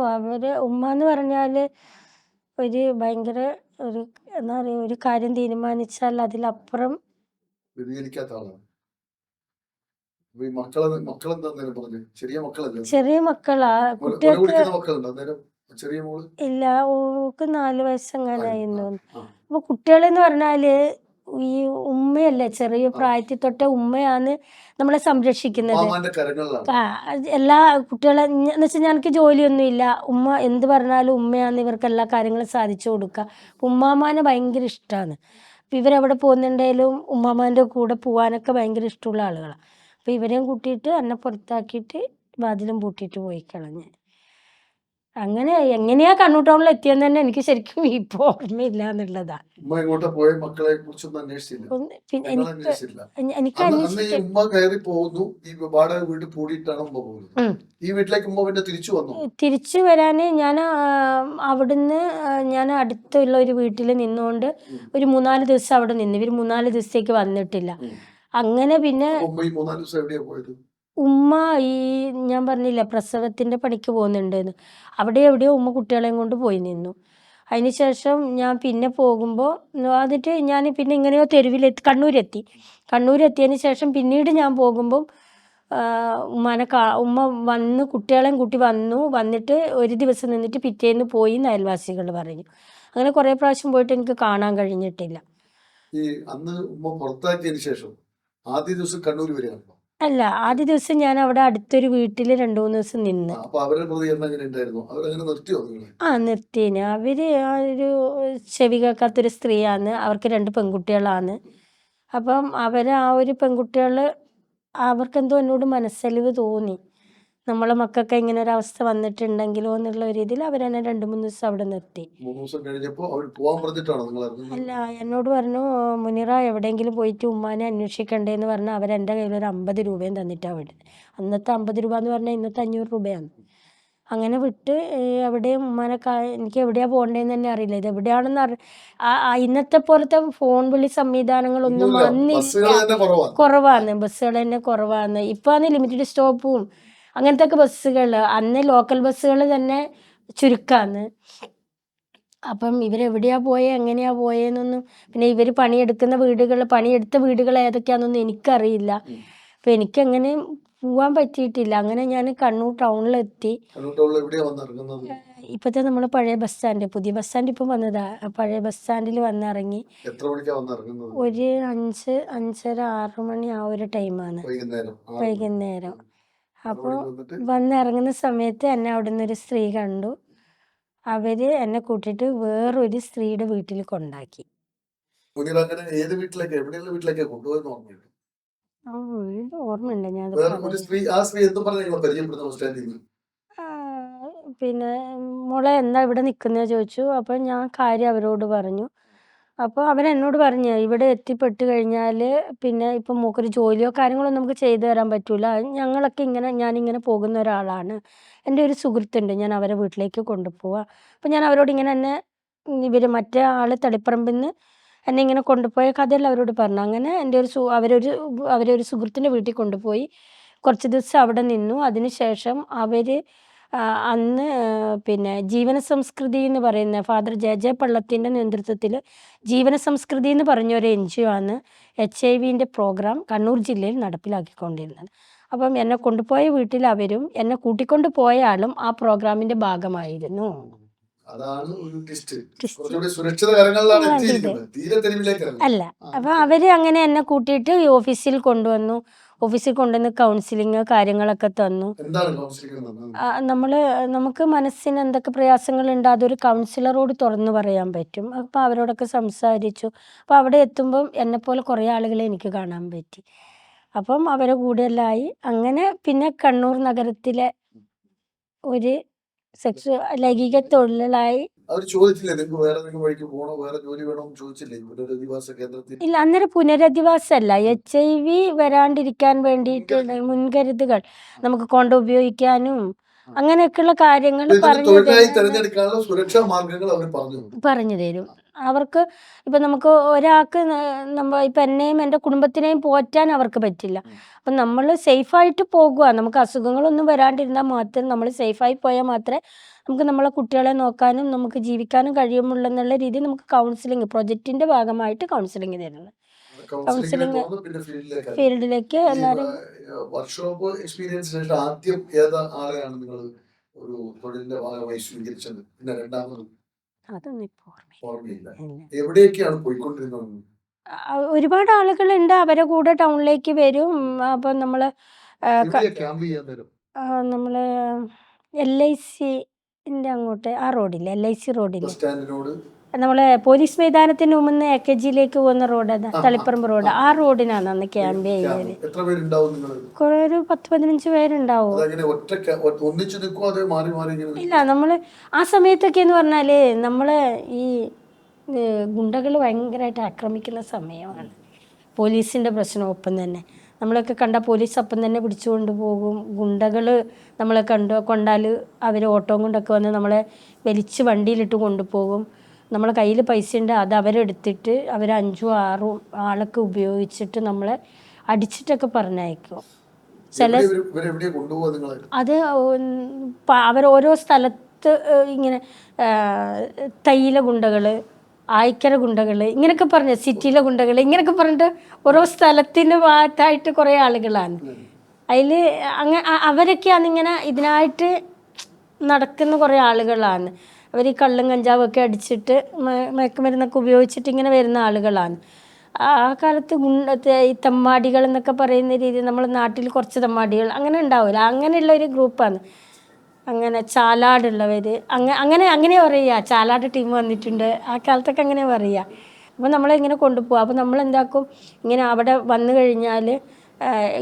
ഉമ്മ എന്ന് പറഞ്ഞാല് ഒരു ഭയങ്കര ഒരു എന്താ പറയുക, ഒരു കാര്യം തീരുമാനിച്ചാൽ അതിലപ്പുറം വ്യതിചലിക്കാത്ത ആളാണ്. ചെറിയ മക്കളാ, കുട്ടികൾക്ക് ഇല്ല, ഓക്ക് 4 വയസ്സെങ്ങാനായിരുന്നു. അപ്പൊ കുട്ടികളെന്ന് പറഞ്ഞാല് ഈ ഉമ്മയല്ലേ, ചെറിയ പ്രായത്തിൽ തൊട്ടേ ഉമ്മയാണ് നമ്മളെ സംരക്ഷിക്കുന്നത്. എല്ലാ കുട്ടികളെ എന്ന് വെച്ചാൽ ഞങ്ങൾക്ക് ജോലിയൊന്നുമില്ല, ഉമ്മ എന്ത് പറഞ്ഞാലും ഉമ്മയാണ് ഇവർക്ക് എല്ലാ കാര്യങ്ങളും സാധിച്ചു കൊടുക്കുക. ഉമ്മാമാനെ ഭയങ്കര ഇഷ്ടമാണ്. അപ്പം ഇവരെവിടെ പോകുന്നുണ്ടെങ്കിലും ഉമ്മാമാൻ്റെ കൂടെ പോകാനൊക്കെ ഭയങ്കര ഇഷ്ടമുള്ള ആളുകളാണ്. അപ്പോൾ ഇവരെയും കൂട്ടിയിട്ട് എന്നെ പുറത്താക്കിയിട്ട് വാതിലും പൂട്ടിയിട്ട് പോയി കളഞ്ഞ്. അങ്ങനെ എങ്ങനെയാ കണ്ണൂർ ടൗണിൽ എത്തിയെന്ന് തന്നെ എനിക്ക് ശരിക്കും ഇപ്പോൾ ഓർമ്മയില്ല എന്നുള്ളതാണ്. എനിക്ക് തിരിച്ചു വരാന് ഞാൻ അവിടുന്ന് ഞാൻ അടുത്തുള്ള ഒരു വീട്ടിൽ നിന്നുകൊണ്ട് ഒരു 3-4 ദിവസം അവിടെ നിന്ന്. ഇവർ 3-4 ദിവസത്തേക്ക് വന്നിട്ടില്ല. അങ്ങനെ പിന്നെ ഉമ്മ ഞാൻ പറഞ്ഞില്ല പ്രസവത്തിൻ്റെ പണിക്ക് പോകുന്നുണ്ടെന്ന്, അവിടെ എവിടെയോ ഉമ്മ കുട്ടികളെയും കൊണ്ട് പോയി നിന്നു. അതിന് ശേഷം ഞാൻ പിന്നെ പോകുമ്പോൾ എന്നിട്ട് ഞാൻ പിന്നെ ഇങ്ങനെയോ കണ്ണൂരെത്തിയതിന് ശേഷം പിന്നീട് ഞാൻ പോകുമ്പം ഉമ്മ വന്ന് കുട്ടികളെയും കൂട്ടി വന്നിട്ട് ഒരു ദിവസം നിന്നിട്ട് പിറ്റേന്ന് പോയി എന്ന് അയൽവാസികൾ പറഞ്ഞു. അങ്ങനെ കുറേ പ്രാവശ്യം പോയിട്ട് എനിക്ക് കാണാൻ കഴിഞ്ഞിട്ടില്ല. അന്ന് ഉമ്മ പുറത്താക്കിയതിന് ശേഷം ആദ്യ ദിവസം കണ്ണൂർ വരികയാണല്ലോ? അല്ല, ആദ്യ ദിവസം ഞാൻ അവിടെ അടുത്തൊരു വീട്ടിൽ 2-3 ദിവസം നിന്ന്. നിർത്തിന്. അവര് ഒരു ചെവി കേൾക്കാത്തൊരു സ്ത്രീയാണ്, അവർക്ക് 2 പെൺകുട്ടികളാണ്. അപ്പം ആ ഒരു പെൺകുട്ടികൾ അവർക്കെന്തോ എന്നോട് മനസ്സലിവ് തോന്നി. നമ്മളെ മക്കൾക്ക് ഇങ്ങനെ ഒരു അവസ്ഥ വന്നിട്ടുണ്ടെങ്കിലോ എന്നുള്ള ഒരു രീതിയിൽ അവരെന്നെ 2-3 ദിവസം അവിടെ നിർത്തി. 3 ദിവസം കഴിഞ്ഞപ്പോ അവർ പോവാൻ പറഞ്ഞിട്ടാണോ നിങ്ങൾ ഇറങ്ങുന്നത്? അല്ല, എന്നോട് പറഞ്ഞു, മുനിറ എവിടെയെങ്കിലും പോയിട്ട് ഉമ്മാനെ അന്വേഷിക്കണ്ടേ എന്ന് പറഞ്ഞാൽ അവരെൻ്റെ കയ്യിൽ ഒരു 50 രൂപയും തന്നിട്ടാണ് വിടുന്നത്. അന്നത്തെ 50 രൂപ എന്ന് പറഞ്ഞാൽ ഇന്നത്തെ 500 രൂപയാണ്. അങ്ങനെ വിട്ട് എവിടെയും ഉമ്മാനെ എനിക്ക് എവിടെയാണ് പോകേണ്ടതെന്ന് തന്നെ അറിയില്ല. ഇത് എവിടെയാണെന്ന് ഇന്നത്തെ പോലത്തെ ഫോൺ വിളി സംവിധാനങ്ങളൊന്നും ഒന്നുമില്ല, അന്നില്ല. ബസ്സുകൾ തന്നെ കുറവാണ്. കുറവാണ്, ബസ്സുകൾ തന്നെ കുറവാണ്. ഇപ്പം ലിമിറ്റഡ് സ്റ്റോപ്പും അങ്ങനത്തെ ഒക്കെ ബസ്സുകൾ, അന്ന് ലോക്കൽ ബസ്സുകൾ തന്നെ ചുരുക്കാന്ന്. അപ്പം ഇവരെവിടെയാ പോയേ എങ്ങനെയാ പോയേന്നൊന്നും, പിന്നെ ഇവർ പണിയെടുത്ത വീടുകൾ ഏതൊക്കെയാണെന്നൊന്നും എനിക്കറിയില്ല. അപ്പം എനിക്കങ്ങനെ പോവാൻ പറ്റിയിട്ടില്ല. അങ്ങനെ ഞാൻ കണ്ണൂർ ടൗണിലെത്തി. എവിടെയാ വന്നിറങ്ങുന്നത്? ഇപ്പോഴത്തെ നമ്മൾ പഴയ ബസ് സ്റ്റാൻഡ്, പുതിയ ബസ് സ്റ്റാൻഡ് ഇപ്പം വന്നതാ. പഴയ ബസ് സ്റ്റാൻഡിൽ വന്നിറങ്ങി. എത്ര മണിക്കാ വന്നിറങ്ങുന്നത്? ഒരു 5, 5:30, 6 മണി ആ ഒരു ടൈമാണ്, വൈകുന്നേരം. അപ്പോൾ വന്നിറങ്ങുന്ന സമയത്ത് എന്നെ അവിടെ നിന്നൊരു സ്ത്രീ കണ്ടു. അവർ എന്നെ കൂട്ടിയിട്ട് വേറൊരു സ്ത്രീയുടെ വീട്ടിൽ കൊണ്ടാക്കി. മുനീർ അങ്ങനെ ഏത് വീട്ടിലേക്ക്, എവിടെയുള്ള വീട്ടിലേക്കാ കൊണ്ടുപോയെന്ന് ഓർമ്മയുണ്ട്? ആ വീട് ഓർമ്മയുണ്ട്, ഞാൻ വേറെ ഒരു സ്ത്രീ, ആ സ്ത്രീ എന്തും പറഞ്ഞ നിങ്ങളെ പരിചയപ്പെടുന്ന ബസ് സ്റ്റാൻഡിൽ നിന്ന്? പിന്നെ മോളെ എന്താ ഇവിടെ നിൽക്കുന്നത് ചോദിച്ചു. അപ്പോൾ ഞാൻ കാര്യം അവരോട് പറഞ്ഞു. അപ്പോൾ അവരെന്നോട് പറഞ്ഞു, ഇവിടെ എത്തിപ്പെട്ട് കഴിഞ്ഞാൽ പിന്നെ ഇപ്പം മോക്കൊരു ജോലിയോ കാര്യങ്ങളോ നമുക്ക് ചെയ്തു തരാൻ പറ്റൂല. ഞങ്ങളൊക്കെ ഞാനിങ്ങനെ പോകുന്ന ഒരാളാണ്. എൻ്റെ ഒരു സുഹൃത്തുണ്ട്, ഞാൻ അവരെ വീട്ടിലേക്ക് കൊണ്ടുപോവാം. അപ്പം ഞാൻ അവരോട് ഇങ്ങനെ എന്നെ ഇവർ മറ്റേ ആൾ തളിപ്പറമ്പിൽ നിന്ന് എന്നെ ഇങ്ങനെ കൊണ്ടുപോയ കഥയെല്ലാം അവരോട് പറഞ്ഞു. അങ്ങനെ എൻ്റെ അവരൊരു സുഹൃത്തിൻ്റെ വീട്ടിൽ കൊണ്ടുപോയി. കുറച്ച് ദിവസം അവിടെ നിന്നു. അതിനുശേഷം അവർ അന്ന് പിന്നെ ജീവന സംസ്കൃതി എന്ന് പറയുന്ന ഫാദർ ജെ പള്ളത്തിൻ്റെ നേതൃത്വത്തിൽ ജീവന സംസ്കൃതി എന്ന് പറഞ്ഞൊരു NGO ആണ് HIV പ്രോഗ്രാം കണ്ണൂർ ജില്ലയിൽ നടപ്പിലാക്കിക്കൊണ്ടിരുന്നത്. അപ്പം എന്നെ കൊണ്ടുപോയ വീട്ടിൽ അവരും എന്നെ കൂട്ടിക്കൊണ്ട് പോയ ആളും ആ പ്രോഗ്രാമിൻ്റെ ഭാഗമായിരുന്നു. അതാണ് ഒരു ട്വിസ്റ്റ്. കുറച്ചുകൂടി സുരക്ഷിത കരങ്ങളിലാണ് എത്തിയിരിക്കുന്നത്, തീരെ തെരുവിലേക്കല്ല. അല്ല, അപ്പം അവർ അങ്ങനെ എന്നെ കൂട്ടിയിട്ട് ഈ ഓഫീസിൽ കൊണ്ടുവന്നു. ഓഫീസിൽ കൊണ്ടുവന്ന് കൗൺസിലിങ് കാര്യങ്ങളൊക്കെ തന്നു. എന്താണ് കൗൺസിലിംഗ്? നമുക്ക് മനസ്സിന് എന്തൊക്കെ പ്രയാസങ്ങളുണ്ട് അതൊരു കൗൺസിലറോട് തുറന്നു പറയാൻ പറ്റും. അപ്പോൾ അവരോടൊക്കെ സംസാരിച്ചു. അപ്പോൾ അവിടെ എത്തുമ്പം എന്നെപ്പോലെ കുറേ ആളുകളെ എനിക്ക് കാണാൻ പറ്റി. അപ്പം അവരെ കൂടെയെല്ലാം ആയി. അങ്ങനെ പിന്നെ കണ്ണൂർ നഗരത്തിലെ ഒരു ലൈംഗിക തൊഴിലാളി. അവർ ചോദിച്ചില്ലേ നിങ്ങൾക്ക് വേറെ എന്തെങ്കിലും വഴിക്ക് പോകണോ, വേറെ ജോലി വേണമെന്ന് ചോദിച്ചില്ലേ പുനരധിവാസ കേന്ദ്രത്തിൽ? ഇല്ല, അന്നേരം പുനരധിവാസമല്ല, HIV വരാണ്ടിരിക്കാൻ വേണ്ടിയിട്ടുള്ള മുൻകരുതുകൾ നമുക്ക് കൊണ്ട് ഉപയോഗിക്കാനും അങ്ങനെയൊക്കെയുള്ള കാര്യങ്ങൾ തിരഞ്ഞെടുക്കാനുള്ള സുരക്ഷാ മാർഗങ്ങൾ അവർ പറഞ്ഞു തരും. അവർക്ക് ഇപ്പം നമുക്ക് ഒരാൾക്ക് ഇപ്പം എന്നെയും എൻ്റെ കുടുംബത്തിനെയും പോറ്റാൻ അവർക്ക് പറ്റില്ല. അപ്പം നമ്മൾ സേഫായിട്ട് പോകുക, നമുക്ക് അസുഖങ്ങളൊന്നും വരാണ്ടിരുന്നാൽ മാത്രം, നമ്മൾ സേഫായി പോയാൽ മാത്രമേ നമുക്ക് നമ്മളെ കുട്ടികളെ നോക്കാനും നമുക്ക് ജീവിക്കാനും കഴിയുമുള്ളൂ എന്നുള്ള രീതിയിൽ നമുക്ക് കൗൺസിലിംഗ് പ്രൊജക്റ്റിൻ്റെ ഭാഗമായിട്ട് കൗൺസിലിംഗ് തരുന്നത്. കൗൺസിലിംഗ് ഫീൽഡിലേക്ക് എല്ലാവരും. വർക്ക്ഷോപ്പ് എക്സ്പീരിയൻസ് ആദ്യം ഏതാ ആളെയാണ് നിങ്ങൾ ഒരു തൊഴിലിന്റെ ഭാഗമായി സ്വീകരിച്ചത്? പിന്നെ രണ്ടാമത് അതൊന്നും ഇപ്പോൾ ഓർമ്മയില്ല. എവിടേക്കാണ് പോയിക്കൊണ്ടിരുന്നത്? ഒരുപാട് ആളുകളുണ്ട്, അവരെ കൂടെ ടൗണിലേക്ക് വരും. അപ്പം നമ്മൾ LICൻ്റെ അങ്ങോട്ട് ആ റോഡില്ലേ, LIC റോഡില്ലേ, നമ്മളെ പോലീസ് മൈതാനത്തിന് മുമ്പ് AKGയിലേക്ക് പോകുന്ന റോഡ്, തളിപ്പറമ്പ് റോഡ്, ആ റോഡിനാണ് അന്ന് ക്യാമ്പ് ചെയ്യുന്നത്. ഒരു 10-15 പേരുണ്ടാവും. ഇല്ല, നമ്മൾ ആ സമയത്തൊക്കെ എന്ന് പറഞ്ഞാൽ നമ്മളെ ഈ ഗുണ്ടകൾ ഭയങ്കരമായിട്ട് ആക്രമിക്കുന്ന സമയമാണ്. പോലീസിൻ്റെ പ്രശ്നം ഒപ്പം തന്നെ നമ്മളൊക്കെ കണ്ട പോലീസ് അപ്പം തന്നെ പിടിച്ചുകൊണ്ട് പോകും. ഗുണ്ടകൾ നമ്മളെ കൊണ്ടാൽ അവർ ഓട്ടോ കൊണ്ടൊക്കെ വന്ന് നമ്മളെ വലിച്ച് വണ്ടിയിലിട്ട് കൊണ്ടുപോകും. നമ്മളെ കയ്യിൽ പൈസ ഉണ്ട്, അത് അവരെടുത്തിട്ട് അവർ 5-6 ആളൊക്കെ ഉപയോഗിച്ചിട്ട് നമ്മളെ അടിച്ചിട്ടൊക്കെ പറഞ്ഞയക്കും. അത് അവർ ഓരോ സ്ഥലത്ത് ഇങ്ങനെ തൈല ഗുണ്ടകൾ, ആയിക്കര ഗുണ്ടകൾ, ഇങ്ങനെയൊക്കെ പറഞ്ഞ് സിറ്റിയിലെ ഗുണ്ടകൾ ഇങ്ങനെയൊക്കെ പറഞ്ഞിട്ട് ഓരോ സ്ഥലത്തിൻ്റെ ഭാഗത്തായിട്ട് കുറേ ആളുകളാണ്. അതിൽ അവരൊക്കെയാണ് ഇങ്ങനെ ഇതിനായിട്ട് നടക്കുന്ന കുറേ ആളുകളാണ്. അവർ ഈ കള്ളും കഞ്ചാവൊക്കെ അടിച്ചിട്ട് മയക്കുമരുന്നൊക്കെ ഉപയോഗിച്ചിട്ട് ഇങ്ങനെ വരുന്ന ആളുകളാണ്. ആ കാലത്ത് ഈ തെമ്മാടികൾ എന്നൊക്കെ പറയുന്ന രീതി, നമ്മൾ നാട്ടിൽ കുറച്ച് തെമ്മാടികൾ അങ്ങനെ ഉണ്ടാവില്ല, അങ്ങനെയുള്ള ഒരു ഗ്രൂപ്പാണ്. അങ്ങനെ ചാലാടുള്ളവർ അങ്ങനെ പറയുക, ചാലാട് ടീം വന്നിട്ടുണ്ട് ആ കാലത്തൊക്കെ അങ്ങനെ പറയുക. അപ്പോൾ നമ്മളിങ്ങനെ കൊണ്ടുപോകും. അപ്പോൾ നമ്മളെന്താക്കും, ഇങ്ങനെ അവിടെ വന്നു കഴിഞ്ഞാൽ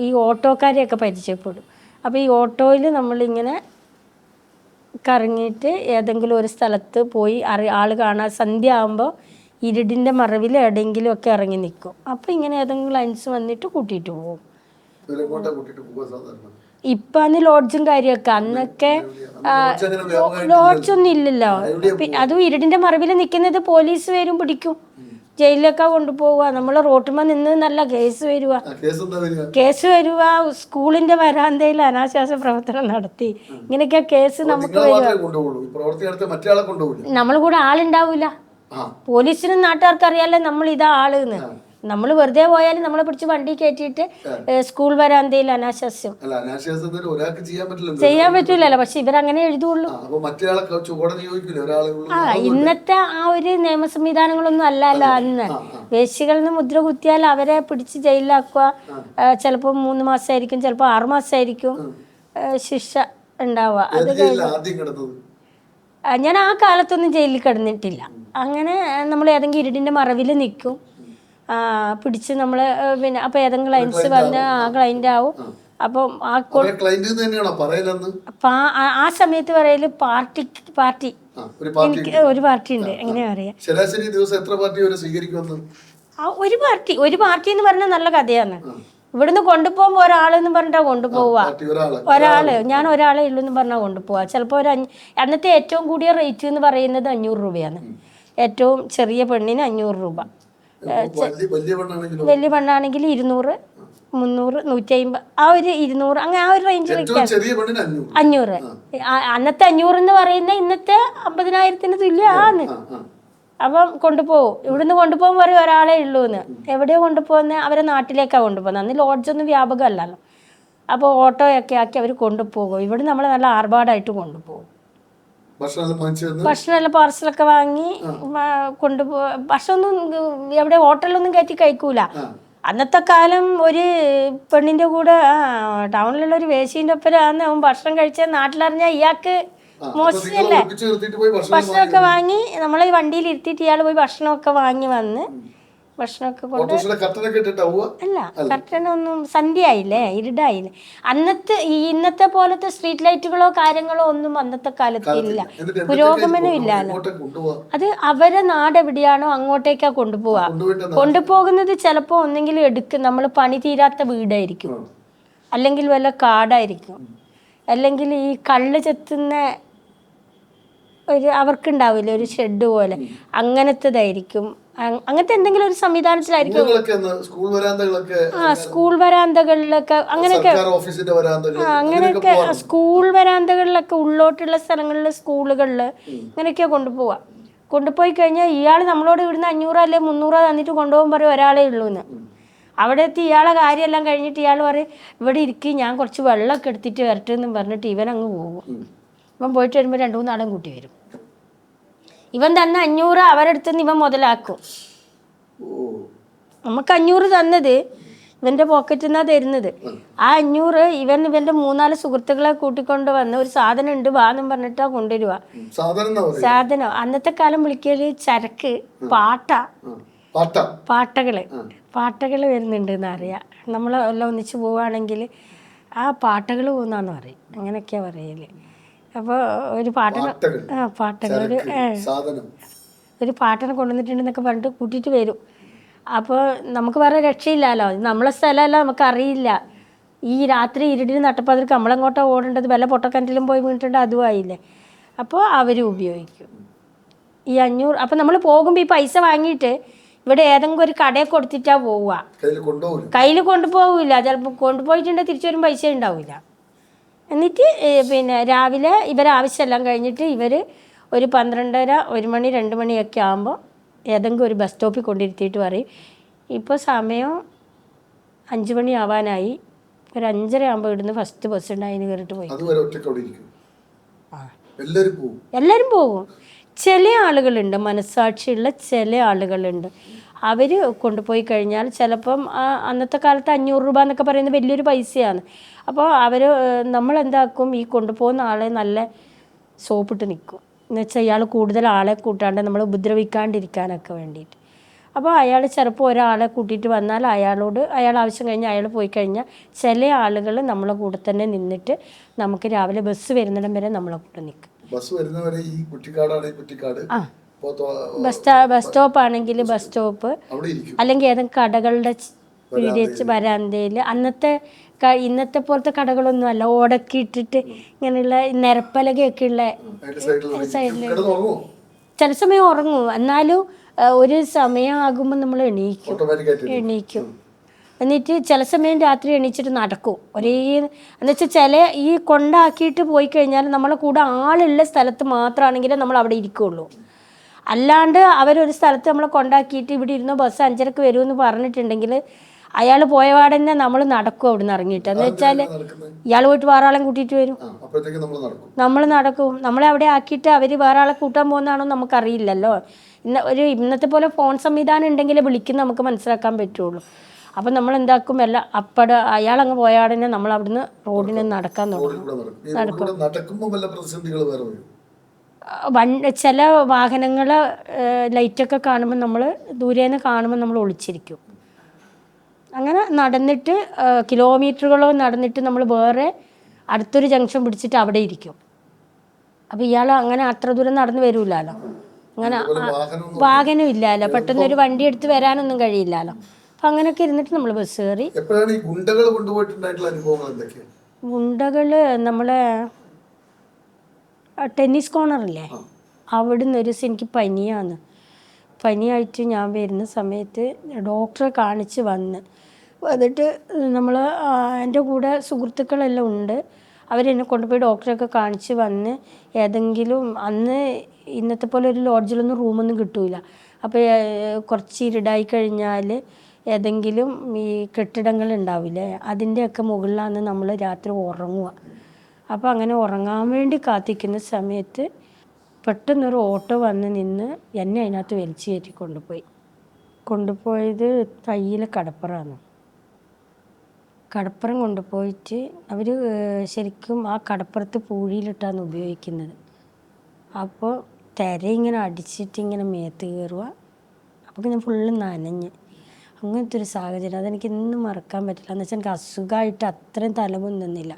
ഈ ഓട്ടോക്കാരെയൊക്കെ പരിചയപ്പെടും. അപ്പോൾ ഈ ഓട്ടോയിൽ നമ്മളിങ്ങനെ കറങ്ങിയിട്ട് ഏതെങ്കിലും ഒരു സ്ഥലത്ത് പോയി ആൾ കാണാൻ സന്ധ്യ ആകുമ്പോൾ ഇരുടിൻ്റെ മറവിൽ എവിടെയെങ്കിലും ഒക്കെ ഇറങ്ങി നിൽക്കും. അപ്പോൾ ഇങ്ങനെ ഏതെങ്കിലും ലൈൻസ് വന്നിട്ട് കൂട്ടിയിട്ട് പോകും. ഇപ്പം അന്ന് ലോഡ്ജും കാര്യമൊക്കെ, അന്നൊക്കെ ലോഡ്ജൊന്നും ഇല്ലല്ലോ. അതും ഇരുടിൻ്റെ മറവിൽ നിൽക്കുന്നത് പോലീസ് വരും പിടിക്കും, ജയിലിലൊക്കെ കൊണ്ടുപോവുക. നമ്മൾ റോട്ടുമ്മ നിന്ന് നല്ല കേസ് വരുക. സ്കൂളിന്റെ വരാന്തയിൽ അനാശാസ പ്രവർത്തനം നടത്തി, ഇങ്ങനെയൊക്കെ കേസ് നമുക്ക് നമ്മൾ കൂടെ ആളുണ്ടാവൂല. പോലീസിനും നാട്ടുകാർക്ക് അറിയാലോ നമ്മൾ ഇതാ ആളെന്ന്. നമ്മൾ വെറുതെ പോയാലും നമ്മളെ പിടിച്ച് വണ്ടി കയറ്റിയിട്ട് സ്കൂൾ വരാന്തയിൽ അനാശാസ്യം ചെയ്യാൻ പറ്റൂലല്ലോ. പക്ഷെ ഇവരങ്ങനെ എഴുതുള്ളൂ. ഇന്നത്തെ ആ ഒരു നിയമ സംവിധാനങ്ങളൊന്നും അല്ലല്ലോ അന്ന്. വേശ്യകളിൽ നിന്ന് മുദ്ര കുത്തിയാൽ അവരെ പിടിച്ച് ജയിലിലാക്കുക. ചിലപ്പോൾ 3 മാസമായിരിക്കും, ചിലപ്പോൾ 6 മാസമായിരിക്കും ശിക്ഷ ഉണ്ടാവുക. അത് ഞാൻ ആ കാലത്തൊന്നും ജയിലിൽ കിടന്നിട്ടില്ല. അങ്ങനെ നമ്മൾ ഏതെങ്കിലും ഇരുടിൻ്റെ മറവിൽ നിൽക്കും, പിടിച്ച് നമ്മൾ പിന്നെ അപ്പോൾ ഏതെങ്കിലും ക്ലയൻസ് വന്ന് ആ ക്ലയൻ്റ് ആവും. അപ്പം ആ സമയത്ത് പറയല് പാർട്ടി എനിക്ക് ഒരു പാർട്ടി ഉണ്ട്. എങ്ങനെയാ പറയാ, ഒരു പാർട്ടി എന്ന് പറഞ്ഞാൽ നല്ല കഥയാണ്. ഇവിടുന്ന് കൊണ്ടുപോകുമ്പോൾ ഒരാളെന്ന് പറഞ്ഞിട്ടാ കൊണ്ടുപോവുക. ഞാൻ ഒരാളെ ഉള്ളൂ എന്ന് പറഞ്ഞാൽ കൊണ്ടുപോവുക. ചിലപ്പോൾ അന്നത്തെ ഏറ്റവും കൂടിയ റേറ്റ് എന്ന് പറയുന്നത് 500 രൂപയാണ്. ഏറ്റവും ചെറിയ പെണ്ണിന് 500 രൂപ, വലിയ പെണ്ണാണെങ്കിൽ 200, 300, 150, ആ ഒരു 200, അങ്ങനെ ആ ഒരു റേഞ്ചിലൊക്കെയാണ് 500. അന്നത്തെ 500 എന്ന് പറയുന്നത് ഇന്നത്തെ 50,000 തുല്യമാണ്. അപ്പം കൊണ്ടുപോകും. ഇവിടുന്ന് കൊണ്ടുപോകുമ്പോൾ പറയും ഒരാളെ ഉള്ളൂ എന്ന്. എവിടെയോ കൊണ്ടുപോകുന്നത് അവരെ നാട്ടിലേക്കാണ് കൊണ്ടുപോകുന്നത്. അന്ന് ലോഡ്ജൊന്നും വ്യാപകമല്ലല്ലോ. അപ്പോൾ ഓട്ടോയൊക്കെ ആക്കി അവർ കൊണ്ടുപോകും. ഇവിടെ നമ്മൾ നല്ല ആർഭാടായിട്ട് കൊണ്ടുപോകും. ഭക്ഷണമെല്ലാം പാർസലൊക്കെ വാങ്ങി കൊണ്ടുപോകും. ഭക്ഷണമൊന്നും എവിടെ ഹോട്ടലിലൊന്നും കയറ്റി കഴിക്കൂല. അന്നത്തെ കാലം ഒരു പെണ്ണിൻ്റെ കൂടെ ടൗണിലുള്ള ഒരു വേശീൻ്റെ ഒപ്പരാന്ന് അവൻ ഭക്ഷണം കഴിച്ചാൽ നാട്ടിലറിഞ്ഞാൽ ഇയാൾക്ക് മോശമല്ലേ. ഭക്ഷണമൊക്കെ വാങ്ങി നമ്മളെ വണ്ടിയിൽ ഇരുത്തിയിട്ട് ഇയാൾ പോയി ഭക്ഷണമൊക്കെ വാങ്ങി വന്ന് ഭക്ഷണമൊക്കെ കൊണ്ട് അല്ല, കർട്ടനൊന്നും സന്ധ്യ ആയില്ലേ, ഇരുടായില്ലേ. ഇന്നത്തെ പോലത്തെ സ്ട്രീറ്റ് ലൈറ്റുകളോ കാര്യങ്ങളോ ഒന്നും അന്നത്തെ കാലത്ത് ഇല്ല, പുരോഗമനം ഇല്ലല്ലോ. അത് അവരെ നാട് എവിടെയാണോ അങ്ങോട്ടേക്കാ കൊണ്ടുപോവാ. കൊണ്ടുപോകുന്നത് ചിലപ്പോൾ ഒന്നെങ്കിലും നമ്മൾ പണി തീരാത്ത വീടായിരിക്കും, അല്ലെങ്കിൽ വല്ല കാടായിരിക്കും, അല്ലെങ്കിൽ ഈ കള്ള് ചെത്തുന്ന അവർക്കുണ്ടാവില്ല ഒരു ഷെഡ് പോലെ, അങ്ങനത്തേതായിരിക്കും. അങ്ങനത്തെ എന്തെങ്കിലും ഒരു സംവിധാനത്തിലായിരിക്കും. സ്കൂൾ വരാന്തകളിലൊക്കെ അങ്ങനെയൊക്കെ സ്കൂൾ വരാന്തകളിലൊക്കെ ഉള്ളോട്ടുള്ള സ്ഥലങ്ങളിൽ സ്കൂളുകളിൽ അങ്ങനെയൊക്കെയാ കൊണ്ടുപോയി കഴിഞ്ഞാൽ ഇയാൾ നമ്മളോട് ഇവിടുന്ന് 500 അല്ലെ 300 തന്നിട്ട് കൊണ്ടുപോകാൻ പറയും ഒരാളെ ഉള്ളൂ എന്ന്. അവിടെ എത്തി ഇയാളെ കാര്യമെല്ലാം കഴിഞ്ഞിട്ട് ഇയാൾ പറയും ഇവിടെ ഇരിക്കും, ഞാൻ കുറച്ച് വെള്ളമൊക്കെ എടുത്തിട്ട് വരട്ടെ എന്നും പറഞ്ഞിട്ട് ഇവൻ അങ്ങ് പോകും. ഇവൻ പോയിട്ട് വരുമ്പോൾ 2-3 നാളും കൂട്ടി വരും. ഇവൻ തന്നെ 500 അവരെടുത്ത് നിന്ന് ഇവൻ മുതലാക്കും. നമുക്ക് 500 തന്നത് ഇവൻ്റെ പോക്കറ്റിൽ നിന്നാണ് തരുന്നത്. ആ 500 ഇവൻ്റെ 3-4 സുഹൃത്തുക്കളെ കൂട്ടിക്കൊണ്ട് വന്ന് ഒരു സാധനം ഉണ്ട് വാന്നും പറഞ്ഞിട്ടാ കൊണ്ടുവരുക. സാധനം അന്നത്തെ കാലം വിളിക്കല് ചരക്ക്, പാട്ടകൾ വരുന്നുണ്ട് എന്നറിയാം. നമ്മളെല്ലാം ഒന്നിച്ച് പോവുകയാണെങ്കിൽ ആ പാട്ടകൾ പോകുന്നാന്ന് പറയും, അങ്ങനെയൊക്കെയാ പറയല്. അപ്പോൾ ഒരു പാട്ടനെ കൊണ്ടുവന്നിട്ടുണ്ടെന്നൊക്കെ പറഞ്ഞിട്ട് കൂട്ടിയിട്ട് വരും. അപ്പോൾ നമുക്ക് വേറെ രക്ഷയില്ലല്ലോ, നമ്മളെ സ്ഥലമല്ല, നമുക്കറിയില്ല. ഈ രാത്രി ഇരുടിന് നട്ടപ്പാതിർക്ക് നമ്മളെങ്ങോട്ടാ ഓടേണ്ടത്, വല്ല പൊട്ടക്കിണറ്റിലും പോയി വീണിട്ടുണ്ട് അതും ആയില്ലേ. അപ്പോൾ അവർ ഉപയോഗിക്കും ഈ 500. അപ്പം നമ്മൾ പോകുമ്പോൾ ഈ പൈസ വാങ്ങിയിട്ട് ഇവിടെ ഏതെങ്കിലും ഒരു കടയിൽ കൊടുത്തിട്ടാ പോവുക, കയ്യിൽ കൊണ്ടുപോകില്ല. ചിലപ്പോൾ കൊണ്ടുപോയിട്ടുണ്ടെങ്കിൽ തിരിച്ചു വരും പൈസ ഉണ്ടാവില്ല. എന്നിട്ട് പിന്നെ രാവിലെ ഇവരാവശ്യമെല്ലാം കഴിഞ്ഞിട്ട് ഇവർ ഒരു 12:30, 1 മണി, 2 മണിയൊക്കെ ആകുമ്പോൾ ഏതെങ്കിലും ഒരു ബസ് സ്റ്റോപ്പിൽ കൊണ്ടിരുത്തിയിട്ട് പറയും ഇപ്പോൾ സമയം 5 മണി ആവാനായി, ഒരു 5:30 ആകുമ്പോൾ ഇവിടുന്ന് ഫസ്റ്റ് ബസ് ഉണ്ട്, അതിന് കയറിയിട്ട് പോയി. എല്ലാവരും പോകും. ചില ആളുകളുണ്ട്, മനസ്സാക്ഷിയുള്ള ചില ആളുകളുണ്ട്. അവർ കൊണ്ടുപോയി കഴിഞ്ഞാൽ ചിലപ്പം അന്നത്തെ കാലത്ത് 500 രൂപ എന്നൊക്കെ പറയുന്നത് വലിയൊരു പൈസയാണ്. അപ്പോൾ നമ്മളെന്താക്കും, ഈ കൊണ്ടുപോകുന്ന ആളെ നല്ല സോപ്പിട്ട് നിൽക്കും. എന്ന് വെച്ചാൽ ഇയാൾ കൂടുതൽ ആളെ കൂട്ടാണ്ട് നമ്മൾ ഉപദ്രവിക്കാണ്ടിരിക്കാനൊക്കെ വേണ്ടിയിട്ട്. അപ്പോൾ അയാൾ ചിലപ്പോൾ ഒരാളെ കൂട്ടിയിട്ട് വന്നാൽ അയാൾ ആവശ്യം കഴിഞ്ഞാൽ അയാൾ പോയി കഴിഞ്ഞാൽ ചില ആളുകൾ നമ്മളെ കൂടെ തന്നെ നിന്നിട്ട് നമുക്ക് രാവിലെ ബസ് വരുന്നിടം വരെ നമ്മളെ കൂടെ നിൽക്കും. ബസ് വരുന്നവരെ ഈ കുറ്റിക്കാടാണ്, കുറ്റിക്കാട് ആ ബസ് സ്റ്റോപ്പ് ആണെങ്കിൽ ബസ് സ്റ്റോപ്പ്, അല്ലെങ്കിൽ ഏതെങ്കിലും കടകളുടെ വരാന്തയിൽ ഇന്നത്തെ പോലത്തെ കടകളൊന്നും അല്ല, ഓടൊക്കെ ഇട്ടിട്ട് ഇങ്ങനെയുള്ള നിരപ്പലകയൊക്കെ ഉള്ള സൈഡിൽ ചില സമയം ഉറങ്ങും. എന്നാലും ഒരു സമയമാകുമ്പോൾ നമ്മൾ എണീക്കും. എന്നിട്ട് ചില സമയം രാത്രി എണീച്ചിട്ട് നടക്കും. എന്നുവെച്ചാൽ ഈ കൊണ്ടാക്കിയിട്ട് പോയി കഴിഞ്ഞാൽ നമ്മളെ കൂടെ ആളുള്ള സ്ഥലത്ത് മാത്രമാണെങ്കിലേ നമ്മൾ അവിടെ ഇരിക്കുകയുള്ളൂ. അല്ലാണ്ട് അവരൊരു സ്ഥലത്ത് നമ്മളെ കൊണ്ടാക്കിയിട്ട് ഇവിടെ ഇരുന്ന് ബസ് 5:30 വരുമെന്ന് പറഞ്ഞിട്ടുണ്ടെങ്കിൽ അയാൾ പോയപാടന്നെ നമ്മൾ നടക്കും അവിടെ നിന്ന് ഇറങ്ങിയിട്ട്. എന്ന് വെച്ചാൽ ഇയാൾ പോയിട്ട് വേറെ ആളെ കൂട്ടിയിട്ട് വരും, നമ്മൾ നടക്കും. നമ്മളെ അവിടെ ആക്കിയിട്ട് അവർ വേറെ ആളെ കൂട്ടാൻ പോകുന്നതാണോ നമുക്കറിയില്ലല്ലോ. ഇന്നത്തെ പോലെ ഫോൺ സംവിധാനം ഉണ്ടെങ്കിലേ വിളിക്കുന്ന നമുക്ക് മനസ്സിലാക്കാൻ പറ്റുള്ളൂ. അപ്പം നമ്മൾ എന്താക്കും, അയാളങ്ങ് പോയാടനെ നമ്മൾ അവിടുന്ന് റോഡിന് നടക്കാൻ തുടങ്ങും. ചില വാഹനങ്ങൾ ലൈറ്റൊക്കെ കാണുമ്പോൾ നമ്മൾ ദൂരേന്ന് കാണുമ്പോൾ നമ്മൾ ഒളിച്ചിരിക്കും. അങ്ങനെ നടന്നിട്ട് കിലോമീറ്ററുകളോ നടന്നിട്ട് നമ്മൾ വേറെ അടുത്തൊരു ജംഗ്ഷൻ പിടിച്ചിട്ട് അവിടെ ഇരിക്കും. അപ്പോൾ ഇയാൾ അങ്ങനെ അത്ര ദൂരം നടന്ന് വരൂലല്ലോ, അങ്ങനെ വാഹനം ഇല്ലല്ലോ, പെട്ടെന്നൊരു വണ്ടി എടുത്ത് വരാനൊന്നും കഴിയില്ലല്ലോ. അപ്പം അങ്ങനെയൊക്കെ ഇരുന്നിട്ട് നമ്മൾ ബസ് കയറി. ഗുണ്ടകൾ നമ്മളെ ടെന്നീസ് കോർണറില്ലേ, അവിടുന്ന് ഒരു ദിവസം എനിക്ക് പനിയായിട്ട് ഞാൻ വരുന്ന സമയത്ത് ഡോക്ടറെ കാണിച്ച് വന്നിട്ട് നമ്മൾ എൻ്റെ കൂടെ സുഹൃത്തുക്കളെല്ലാം ഉണ്ട്. അവരെന്നെ കൊണ്ടുപോയി ഡോക്ടറെയൊക്കെ കാണിച്ച് വന്ന് ഏതെങ്കിലും അന്ന് ഇന്നത്തെ പോലെ ഒരു ലോഡ്ജിലൊന്നും റൂമൊന്നും കിട്ടൂല. അപ്പോൾ കുറച്ച് ഇരുടായി കഴിഞ്ഞാൽ ഏതെങ്കിലും ഈ കെട്ടിടങ്ങൾ ഉണ്ടാവില്ലേ, അതിൻ്റെയൊക്കെ മുകളിലാണ് നമ്മൾ രാത്രി ഉറങ്ങുക. അപ്പോൾ അങ്ങനെ ഉറങ്ങാൻ വേണ്ടി കാത്തിക്കുന്ന സമയത്ത് പെട്ടെന്നൊരു ഓട്ടോ വന്ന് നിന്ന് എന്നെ അതിനകത്ത് വലിച്ചു കയറ്റി കൊണ്ടുപോയത് തയ്യിലെ കടപ്പുറം കൊണ്ടുപോയിട്ട് അവർ ശരിക്കും ആ കടപ്പുറത്ത് പൂഴിയിലിട്ടാണ് ഉപയോഗിക്കുന്നത്. അപ്പോൾ ഇങ്ങനെ അടിച്ചിട്ട് ഇങ്ങനെ മേത്ത് കയറുക. അപ്പോൾ ഞാൻ ഫുള്ള് നനഞ്ഞ് അങ്ങനത്തെ ഒരു സാഹചര്യം അതെനിക്ക് ഇന്നും മറക്കാൻ പറ്റില്ല. എന്ന് വെച്ചാൽ എനിക്ക് അസുഖമായിട്ട് അത്രയും തലമുന്നില്ല.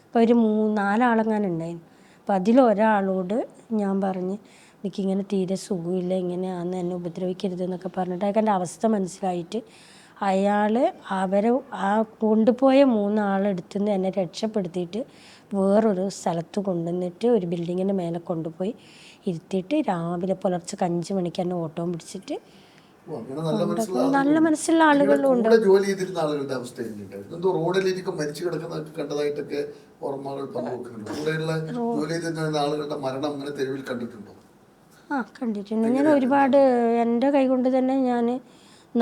അപ്പോൾ ഒരു 3-4 ആളെങ്ങാനുണ്ടായിരുന്നു. അപ്പോൾ അതിലൊരാളോട് ഞാൻ പറഞ്ഞ് എനിക്കിങ്ങനെ തീരെ സുഖമില്ല, ഇങ്ങനെയാണെന്ന് എന്നെ ഉപദ്രവിക്കരുതെന്നൊക്കെ പറഞ്ഞിട്ട് അയാൾക്ക് എൻ്റെ അവസ്ഥ മനസ്സിലായിട്ട് അയാൾ കൊണ്ടുപോയ 3 ആളെടുത്തു നിന്ന് എന്നെ രക്ഷപ്പെടുത്തിയിട്ട് വേറൊരു സ്ഥലത്ത് കൊണ്ടുവന്നിട്ട് ഒരു ബിൽഡിങ്ങിൻ്റെ മേലെ കൊണ്ടുപോയി ഇരുത്തിയിട്ട് രാവിലെ പുലർച്ചെ 5 മണിക്ക് എന്നെ ഓട്ടോ പിടിച്ചിട്ട് നല്ല മനസ്സുള്ള ആളുകളും ഉണ്ട്. ജോലി ചെയ്തിരുന്ന ആളുകളുടെ അവസ്ഥ റോഡിലേക്ക് മരിച്ചു കിടക്കുന്നതൊക്കെ കണ്ടതായിട്ടൊക്കെ ഓർമ്മകൾ പങ്കുവെക്കുന്നുണ്ട്. കൂടെയുള്ള ജോലി ചെയ്തിരുന്ന ആളുകളുടെ മരണം അങ്ങനെ തെരുവിൽ കണ്ടിട്ടുണ്ടോ? കണ്ടിട്ടുണ്ട്. ഞാൻ ഒരുപാട് എൻ്റെ കൈ കൊണ്ട് തന്നെ ഞാൻ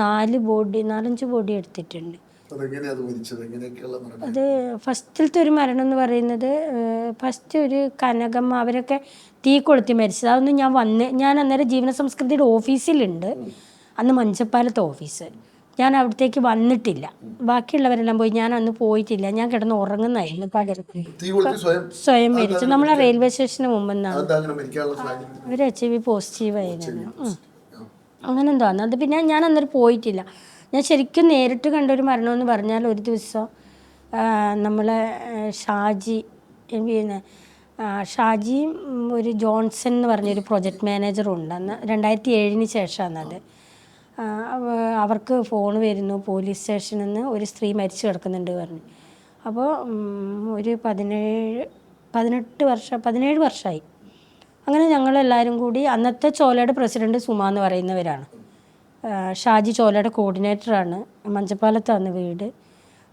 4-5 ബോഡി എടുത്തിട്ടുണ്ട്. അത് ഫസ്റ്റിലത്തെ ഒരു മരണം എന്ന് പറയുന്നത് ഫസ്റ്റ് ഒരു കനകമ്മ, അവരൊക്കെ തീ കൊളുത്തി മരിച്ചത്. അതൊന്നും ഞാൻ അന്നേരം ജീവന സംസ്കൃതിയുടെ ഓഫീസിലുണ്ട്. അന്ന് മഞ്ചപ്പാലത്തെ ഓഫീസ്. ഞാൻ അവിടത്തേക്ക് വന്നിട്ടില്ല, ബാക്കിയുള്ളവരെല്ലാം പോയി. ഞാൻ അന്ന് പോയിട്ടില്ല, ഞാൻ കിടന്ന് ഉറങ്ങുന്നായിരുന്നു. പകരത്തിൽ സ്വയം മരിച്ചു. നമ്മളെ റെയിൽവേ സ്റ്റേഷന് മുമ്പെന്നാണ്. അവർ HIV പോസിറ്റീവായിരുന്നു. അങ്ങനെ എന്തോ ആണ് അത്. പിന്നെ ഞാൻ അന്നേരം പോയിട്ടില്ല. ഞാൻ ശരിക്കും നേരിട്ട് കണ്ടൊരു മരണമെന്ന് പറഞ്ഞാൽ ഒരു ദിവസം നമ്മളെ ഷാജിയും ഒരു ജോൺസൺ എന്ന് പറഞ്ഞൊരു പ്രൊജക്റ്റ് മാനേജറും ഉണ്ട്. അന്ന് 2007 ശേഷമാണ് അത്. അവർക്ക് ഫോൺ വരുന്നു, പോലീസ് സ്റ്റേഷനിൽ നിന്ന് ഒരു സ്ത്രീ മരിച്ചു കിടക്കുന്നുണ്ട് പറഞ്ഞു. അപ്പോൾ ഒരു 17 വർഷമായി. അങ്ങനെ ഞങ്ങളെല്ലാവരും കൂടി, അന്നത്തെ ചോലയുടെ പ്രസിഡന്റ് സുമ എന്ന് പറയുന്നവരാണ്, ഷാജി ചോലയുടെ കോർഡിനേറ്ററാണ്, മഞ്ചപ്പാലത്താണ് വീട്.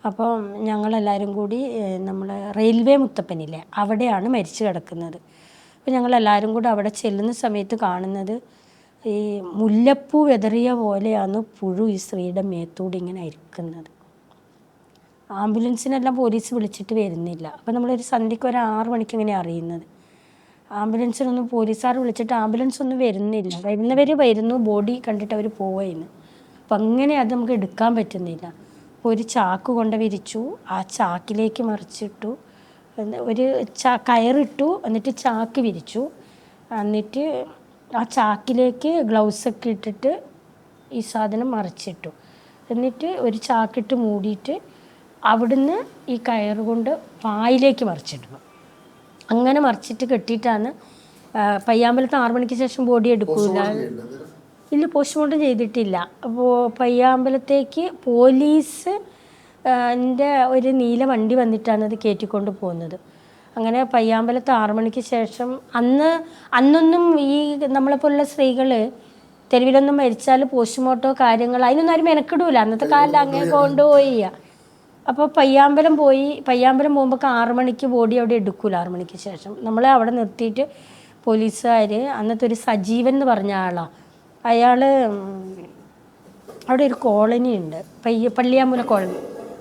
അപ്പോൾ ഞങ്ങളെല്ലാവരും കൂടി നമ്മളെ റെയിൽവേ മുത്തപ്പനില്ലേ, അവിടെയാണ് മരിച്ചു കിടക്കുന്നത്. അപ്പോൾ ഞങ്ങളെല്ലാവരും കൂടി അവിടെ ചെല്ലുന്ന സമയത്ത് കാണുന്നത് ഈ മുല്ലപ്പൂ വെതറിയ പോലെയാണ് പുഴു ഈ സ്ത്രീയുടെ മേത്തൂടി ഇങ്ങനെ ഇരിക്കുന്നത്. ആംബുലൻസിനെല്ലാം പോലീസ് വിളിച്ചിട്ട് വരുന്നില്ല. അപ്പോൾ നമ്മളൊരു സന്ധ്യയ്ക്ക് ഒരു 6 മണിക്ക് ഇങ്ങനെ അറിയുന്നത്. ആംബുലൻസിനൊന്നും പോലീസുകാർ വിളിച്ചിട്ട് ആംബുലൻസ് ഒന്നും വരുന്നില്ല. വരുന്നവർ വരുന്നു, ബോഡി കണ്ടിട്ട് അവർ പോവുകയെന്ന്. അപ്പം അങ്ങനെ അത് നമുക്ക് എടുക്കാൻ പറ്റുന്നില്ല. അപ്പോൾ ഒരു ചാക്ക് കൊണ്ട് വിരിച്ചു, ആ ചാക്കിലേക്ക് മറിച്ചിട്ടു, ഒരു കയറിട്ടു, എന്നിട്ട് ചാക്ക് വിരിച്ചു, എന്നിട്ട് ആ ചാക്കിലേക്ക് ഗ്ലൗസൊക്കെ ഇട്ടിട്ട് ഈ സാധനം മറിച്ചിട്ടു. എന്നിട്ട് ഒരു ചാക്കിട്ട് മൂടിയിട്ട് അവിടുന്ന് ഈ കയറ് കൊണ്ട് പായിലേക്ക് മറിച്ചിടണം. അങ്ങനെ മറിച്ചിട്ട് കെട്ടിയിട്ടാണ് പയ്യാമ്പലത്ത് 6 മണിക്ക് ശേഷം ബോഡി എടുക്കൂല. ഇല്ല, പോസ്റ്റ്മോർട്ടം ചെയ്തിട്ടില്ല. അപ്പോൾ പയ്യാമ്പലത്തേക്ക് പോലീസ് എൻ്റെ ഒരു നീല വണ്ടി വന്നിട്ടാണ് അത് കയറ്റിക്കൊണ്ട് പോകുന്നത്. അങ്ങനെ പയ്യാമ്പലത്ത് 6 മണിക്ക് ശേഷം അന്നൊന്നും ഈ നമ്മളെപ്പോലുള്ള സ്ത്രീകൾ തെരുവിലൊന്നും മരിച്ചാൽ പോസ്റ്റ്മോർട്ടോ കാര്യങ്ങൾ അതിനൊന്നും ആരും മെനക്കിടൂല. അന്നത്തെ കാലം അങ്ങനെ കൊണ്ടുപോയി. അപ്പോൾ പയ്യാമ്പലം പോകുമ്പോൾ 6 മണിക്ക് ബോഡി അവിടെ എടുക്കൂല. 6 മണിക്ക് ശേഷം നമ്മളെ അവിടെ നിർത്തിയിട്ട് പോലീസുകാർ, അന്നത്തെ ഒരു സജീവൻ എന്ന് പറഞ്ഞ ആളാണ്, അയാൾ അവിടെ ഒരു കോളനി ഉണ്ട്, പള്ളിയാമ്പുല കോളനി,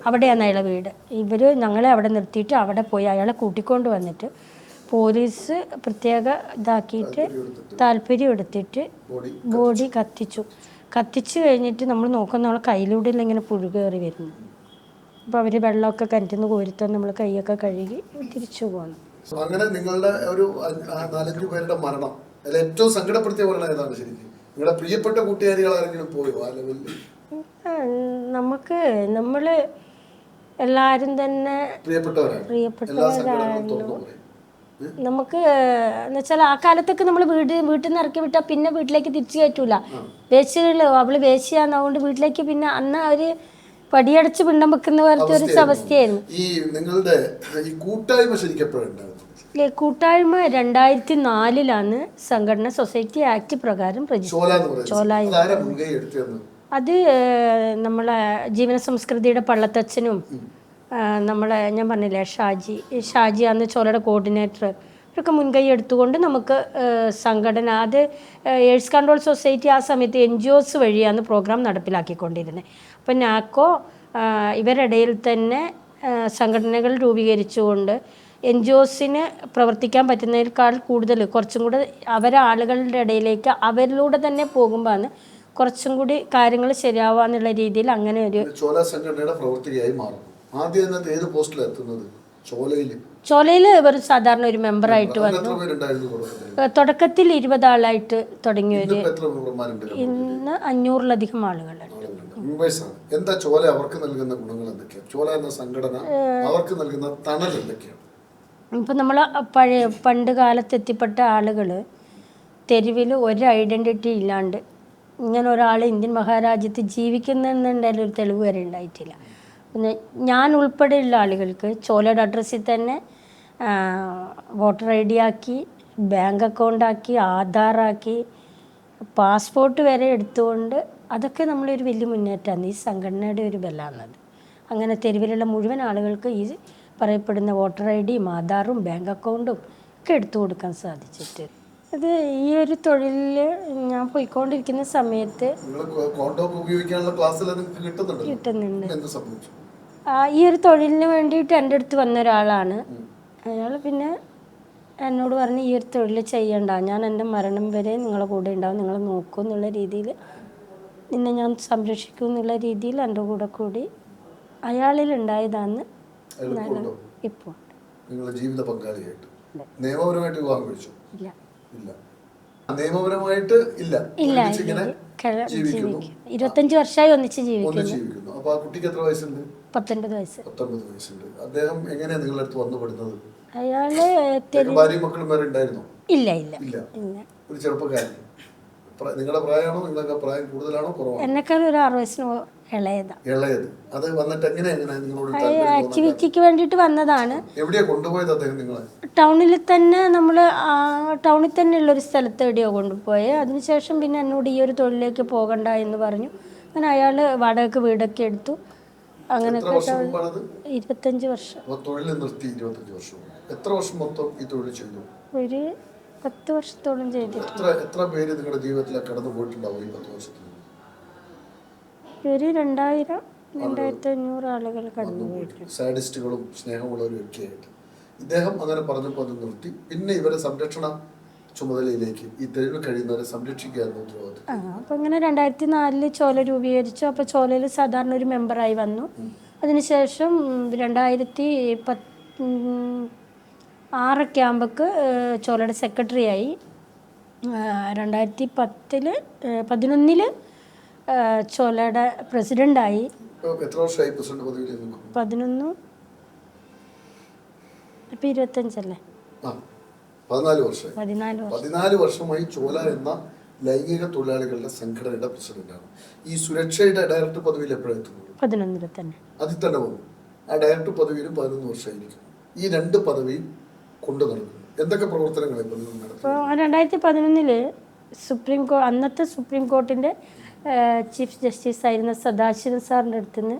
അവിടെയാണ് അയാളെ വീട്. ഇവർ ഞങ്ങളെ അവിടെ നിർത്തിയിട്ട് അവിടെ പോയി അയാളെ കൂട്ടിക്കൊണ്ട് വന്നിട്ട് പോലീസ് പ്രത്യേക ഇതാക്കിയിട്ട് താല്പര്യം എടുത്തിട്ട് ബോഡി കത്തിച്ചു കഴിഞ്ഞിട്ട് നമ്മൾ നോക്കുന്ന നമ്മളെ കയ്യിലൂടെ ഇങ്ങനെ പുഴുകേറി വരുന്നു. അപ്പോൾ അവർ വെള്ളമൊക്കെ കിണറ്റിൽ നിന്ന് കോരിത്തന്ന് നമ്മൾ കൈയൊക്കെ കഴുകി തിരിച്ചു പോകണം. അങ്ങനെ നിങ്ങളുടെ ഒരു 4-5 പേരുടെ മരണം അതിൽ ഏറ്റവും സങ്കടപ്പെടുത്തിയ മരണം ഏതാണ് ശരിക്കും? നിങ്ങളുടെ പ്രിയപ്പെട്ട കൂട്ടുകാരികൾ ആരെങ്കിലും പോയോ ആ ലെവലിൽ? നമ്മൾ എല്ലാവരും തന്നെ പ്രിയപ്പെട്ടവരാണ്. നമുക്ക് എന്നുവെച്ചാൽ ആ കാലത്തൊക്കെ നമ്മൾ വീട്ടിൽ നിന്ന് ഇറക്കി വിട്ടാൽ പിന്നെ വീട്ടിലേക്ക് തിരിച്ചു കയറ്റൂല. വേശ്യകൾ, അവള് വേശ്യാന്നതുകൊണ്ട് വീട്ടിലേക്ക് പിന്നെ അന്ന് അവര് പടിയടച്ച് പിണ്ടം വെക്കുന്ന പോലത്തെ ഒരു അവസ്ഥയായിരുന്നു. ഈ നിങ്ങളുടെ ഈ കൂട്ടായ്മ ശരിക്കും എപ്പോഴുണ്ടായിരുന്നു? കൂട്ടായ്മ 2004 സംഘടന സൊസൈറ്റി ആക്ട് പ്രകാരം അത് നമ്മളെ ജീവന സംസ്കൃതിയുടെ പള്ളത്തച്ഛനും ഞാൻ പറഞ്ഞില്ലേ ഷാജി അന്ന് ചോലയുടെ കോർഡിനേറ്റർ ഇവരൊക്കെ മുൻകൈ എടുത്തുകൊണ്ട് നമുക്ക് സംഘടന, അത് എയ്ഡ്സ് കൺട്രോൾ സൊസൈറ്റി ആ സമയത്ത് NGOs വഴിയാണ് പ്രോഗ്രാം നടപ്പിലാക്കിക്കൊണ്ടിരുന്നത്. അപ്പം നാക്കോ ഇവരുടെ ഇടയിൽ തന്നെ സംഘടനകൾ രൂപീകരിച്ചുകൊണ്ട് NGOസിന് പ്രവർത്തിക്കാൻ പറ്റുന്നതിനേക്കാൾ കൂടുതൽ കുറച്ചും കൂടെ ആളുകളുടെ ഇടയിലേക്ക് അവരിലൂടെ തന്നെ പോകുമ്പോഴാണ് കുറച്ചും കൂടി കാര്യങ്ങൾ ശരിയാവാന്നുള്ള രീതിയിൽ അങ്ങനെ ഒരു സംഘടനയുടെ പ്രവർത്തകയായി മാറും. ആദ്യം ഏത് പോസ്റ്റിലെത്തുന്നത്? ചോലയിൽ ഇവർ സാധാരണ ഒരു മെമ്പറായിട്ട് വന്നു. തുടക്കത്തിൽ 20 ആളായിട്ട് തുടങ്ങിയൊരു ഇന്ന് 500-ലധികം ആളുകളുണ്ട്. എന്താ ചോല അവർക്ക് നൽകുന്ന ഗുണങ്ങൾ എന്തൊക്കെയാണ്? ചോല എന്ന സംഘടന അവർക്ക് നൽകുന്ന തണൽ എന്തൊക്കെയാണ്? ഇപ്പം നമ്മൾ പണ്ട് കാലത്ത് എത്തിപ്പെട്ട ആളുകൾ തെരുവിൽ ഒരു ഐഡൻറ്റിറ്റി ഇല്ലാണ്ട് ഇങ്ങനെ ഒരാൾ ഇന്ത്യൻ മഹാരാജ്യത്ത് ജീവിക്കുന്നുണ്ടെങ്കിൽ ഒരു തെളിവ് വരെ ഉണ്ടായിട്ടില്ല. പിന്നെ ഞാൻ ഉൾപ്പെടെയുള്ള ആളുകൾക്ക് ചോലയുടെ അഡ്രസ്സിൽ തന്നെ വോട്ടർ ID ആക്കി, ബാങ്ക് അക്കൗണ്ടാക്കി, ആധാറാക്കി, പാസ്പോർട്ട് വരെ എടുത്തുകൊണ്ട് അതൊക്കെ നമ്മളൊരു വലിയ മുന്നേറ്റമാണ്. ഈ സംഘടനയുടെ ഒരു ബലമാണത്. അങ്ങനെ തെരുവിലുള്ള മുഴുവൻ ആളുകൾക്ക് ഈ പറയപ്പെടുന്ന വോട്ടർ ID-യും ആധാറും ബാങ്ക് അക്കൗണ്ടും ഒക്കെ എടുത്തു കൊടുക്കാൻ സാധിച്ചിട്ട് അത് ഈ ഒരു തൊഴിലിൽ ഞാൻ പോയിക്കൊണ്ടിരിക്കുന്ന സമയത്ത് കിട്ടുന്നുണ്ട്. ഈ ഒരു തൊഴിലിന് വേണ്ടിയിട്ട് എൻ്റെ അടുത്ത് വന്ന ഒരാളാണ്. അയാൾ പിന്നെ എന്നോട് പറഞ്ഞ് ഈ ഒരു തൊഴിൽ ചെയ്യണ്ട, ഞാൻ എൻ്റെ മരണം വരെ നിങ്ങളെ കൂടെ ഉണ്ടാവും, നിങ്ങൾ നോക്കൂ എന്നുള്ള രീതിയിൽ, നിന്നെ ഞാൻ സംരക്ഷിക്കും എന്നുള്ള രീതിയിൽ എൻ്റെ കൂടെ കൂടി അയാളിൽ ഉണ്ടായതാണ്. ഇപ്പോൾ ജീവിത പങ്കാളിയായിട്ട് നിയമപരമായിട്ട് വിവാഹം കഴിച്ചു? ഇല്ല. നിയമപരമായിട്ട് ഇല്ല. 25 വർഷമായി ഒന്നിച്ച് ജീവിക്കുന്നു. അപ്പൊ ആ കുട്ടിക്ക് എത്ര വയസ്സുണ്ട്? 19 വയസ്സ്. 19 വയസ്സുണ്ട്. അദ്ദേഹം എങ്ങനെയാ നിങ്ങളുടെ അടുത്ത് വന്നുപെടുന്നത്? അയാള് ഭാര്യയും മക്കളും വേറെ ഉണ്ടായിരുന്നോ? ഇല്ല. ഒരു ചെറുപ്പക്കാരൻ. നിങ്ങളുടെ പ്രായമാണോ? നിങ്ങളൊക്കെ പ്രായം കൂടുതലാണോ കുറവാണോ? എന്നെക്കാൾ ഒരു 6 വയസ്സിന് ഇളയത്. അത് വന്നിട്ട് എങ്ങനെയാ നിങ്ങളോട് ആക്ടിവിറ്റിക്ക് വേണ്ടിയിട്ട് വന്നതാണ്. എവിടെയാ കൊണ്ടുപോയത് അദ്ദേഹം നിങ്ങളെ? ടൗണിൽ തന്നെ ടൗണിൽ തന്നെ ഉള്ളൊരു സ്ഥലത്ത് എവിടെയോ കൊണ്ടുപോയി. അതിനുശേഷം പിന്നെ എന്നോട് ഈ ഒരു തൊഴിലേക്ക് പോകണ്ട എന്ന് പറഞ്ഞു. അങ്ങനെ അയാൾ വാടകയ്ക്ക് വീടൊക്കെ എടുത്തു. അങ്ങനെയൊക്കെ 25 വർഷം. തൊഴിൽ നിർത്തി 25 വർഷം. എത്ര വർഷം മൊത്തം ഈ തൊഴിൽ ചെയ്തു? ഒരു 10 വർഷത്തോളം ചെയ്തിട്ടുണ്ട്. എത്ര പേര് നിങ്ങളുടെ ജീവിതത്തിൽ കടന്നു പോയിട്ടുണ്ടാവും ഈ 10 വർഷത്തിൽ? ഒരു 2000-2500 ആളുകൾ കടന്നു പോയിട്ടുണ്ട്. സാഡിസ്റ്റുകളും സ്നേഹമുള്ളവരും ഒക്കെ ആയിട്ട്. ഇദ്ദേഹം അങ്ങനെ പറഞ്ഞപ്പോൾ അത് നിർത്തി. പിന്നെ ഇവരെ സംരക്ഷണ ചുമതലയിലേക്ക് ഈ തെരുവിൽ കഴിയുന്നവരെ സംരക്ഷിക്കുകയായിരുന്നു ഉത്തരവാദിത്വം. അപ്പോൾ ഇങ്ങനെ 2004 ചോല രൂപീകരിച്ചു. അപ്പോൾ ചോലയിൽ സാധാരണ ഒരു മെമ്പറായി വന്നു. അതിനുശേഷം 2006 ആകുമ്പോഴേക്ക് ചോലയുടെ സെക്രട്ടറി ആയി. 2011 ചോലയുടെ പ്രസിഡൻ്റായി. എത്ര വർഷമായി പ്രസിഡന്റ് പദവിയിൽ? 11 ഇപ്പം 25 ആ 14 വർഷമായി. 14 14 വർഷമായി ചോല എന്ന ലൈംഗിക തൊഴിലാളികളുടെ സംഘടനയുടെ പ്രസിഡന്റാണ്. ഈ സുരക്ഷയുടെ ഡയറക്ടർ പദവിയിൽ എപ്പോഴെത്തുന്നത്? 11 തന്നെ. അതിൽ തന്നെ വന്നു. ആ ഡയറക്ടർ പദവിയിലും 11 വർഷമായിരിക്കും. ഈ 2 പദവിയും കൊണ്ടു നടക്കുന്നു. എന്തൊക്കെ പ്രവർത്തനങ്ങൾ ഇപ്പോൾ 2011 അന്നത്തെ സുപ്രീം കോർട്ടിൻ്റെ ചീഫ് ജസ്റ്റിസ് ആയിരുന്ന സദാശിവൻ സാറിൻ്റെ അടുത്ത് നിന്ന്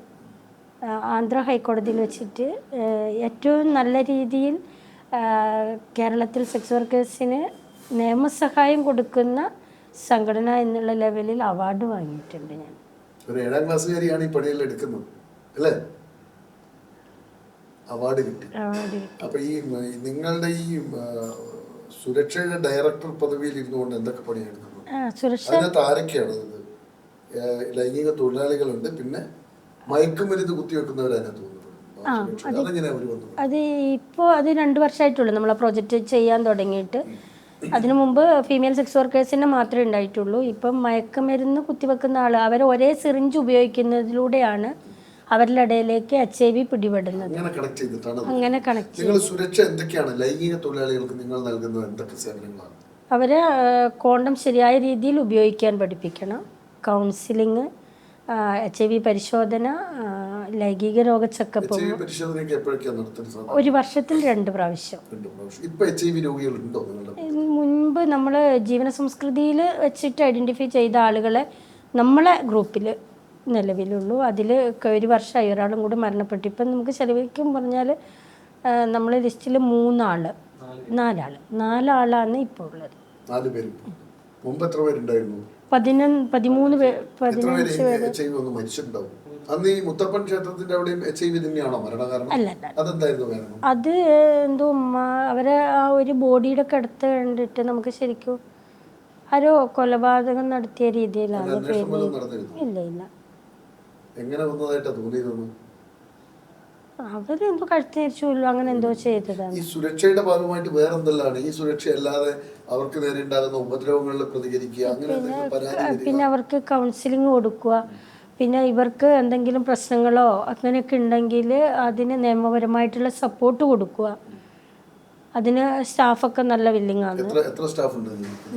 ആന്ധ്ര ഹൈക്കോടതിയിൽ വെച്ചിട്ട് ഏറ്റവും നല്ല രീതിയിൽ കേരളത്തിൽ സെക്സ് വർക്കേഴ്സിന് നിയമസഹായം കൊടുക്കുന്ന സംഘടന എന്നുള്ള ലെവലിൽ അവാർഡ് വാങ്ങിയിട്ടുണ്ട്. ഞാൻ ഒരു 7ാം ക്ലാസ്സുകാരിയാണ് ഈ പണിയിൽ എടുക്കുന്നത് അല്ലേ? അവാർഡ് കിട്ടി. അപ്പൊ ഈ നിങ്ങളുടെ ഈ സുരക്ഷയുടെ ഡയറക്ടർ പദവിയിൽ ഇരുന്നുകൊണ്ട് എന്തൊക്കെ പണിയെടുക്കുന്നു? അതിനകത്ത് ആരൊക്കെയാണ്? ലൈംഗിക തൊഴിലാളികളുണ്ട്, പിന്നെ മയക്കുമരുന്ന് കുത്തിവെക്കുന്നവർ അതിനകത്ത് വന്നത്. അത് ഇപ്പോൾ അത് 2 വർഷമായിട്ടുള്ളൂ നമ്മൾ ആ പ്രോജക്റ്റ് ചെയ്യാൻ തുടങ്ങിയിട്ട്. അതിനു മുമ്പ് ഫീമെയിൽ സെക്സ് വർക്കേഴ്സിനെ മാത്രമേ ഉണ്ടായിട്ടുള്ളൂ. ഇപ്പം മയക്കുമരുന്ന് കുത്തിവെക്കുന്ന ആൾ അവർ ഒരേ സിറിഞ്ച് ഉപയോഗിക്കുന്നതിലൂടെയാണ് അവരുടെ ഇടയിലേക്ക് HIV പിടിപെടുന്നത്. അങ്ങനെ കണക്ട് നിങ്ങൾ സുരക്ഷ എന്തൊക്കെയാണ് ലൈംഗിക തൊഴിലാളികൾക്ക് നിങ്ങൾ നൽകുന്നത്? എന്തൊക്കെ സേവനങ്ങളാണ്? അവരെ കോണ്ടം ശരിയായ രീതിയിൽ ഉപയോഗിക്കാൻ പഠിപ്പിക്കണം, കൗൺസിലിങ്, HIV പരിശോധന, ലൈംഗിക രോഗ ചെക്കപ്പ്. ഒരു വർഷത്തിൽ 2 പ്രാവശ്യം. മുൻപ് നമ്മൾ ജീവന സംസ്കൃതിയിൽ വെച്ചിട്ട് ഐഡൻറ്റിഫൈ ചെയ്ത ആളുകളെ നമ്മളെ ഗ്രൂപ്പിൽ നിലവിലുള്ളൂ. അതിൽ 1 വർഷമായി ഒരാളും കൂടി മരണപ്പെട്ടു. ഇപ്പം നമുക്ക് ശരിക്കും പറഞ്ഞാൽ നമ്മൾ ലിസ്റ്റിൽ 4 ആളാണ് ഇപ്പോൾ ഉള്ളത്. 13 പേര്. അത് എന്തോ അവരെ ആ ഒരു ബോഡിയുടെ ഒക്കെ അടുത്ത് കണ്ടിട്ട് നമുക്ക് ശരിക്കും ആരോ കൊലപാതകം നടത്തിയ രീതിയിലാണ്. ഇല്ല അവരെന്തോ കഴുത്തിരിച്ചുള്ളൂ, അങ്ങനെ എന്തോ ചെയ്തതാണ്. ഈ സുരക്ഷയുടെ ഭാഗമായിട്ട് വേറെ എന്തെല്ലാണ്? ഈ സുരക്ഷ അല്ലാതെ അവർക്ക് നേരെ ഉണ്ടാകുന്ന ഉപദ്രവങ്ങളിൽ പ്രതികരിക്കുക, പിന്നെ അവർക്ക് കൗൺസിലിംഗ് കൊടുക്കുക, പിന്നെ ഇവർക്ക് എന്തെങ്കിലും പ്രശ്നങ്ങളോ അങ്ങനെയൊക്കെ ഉണ്ടെങ്കിൽ അതിന് നിയമപരമായിട്ടുള്ള സപ്പോർട്ട് കൊടുക്കുക. അതിന് സ്റ്റാഫൊക്കെ നല്ല വില്ലിങ് ആണ്.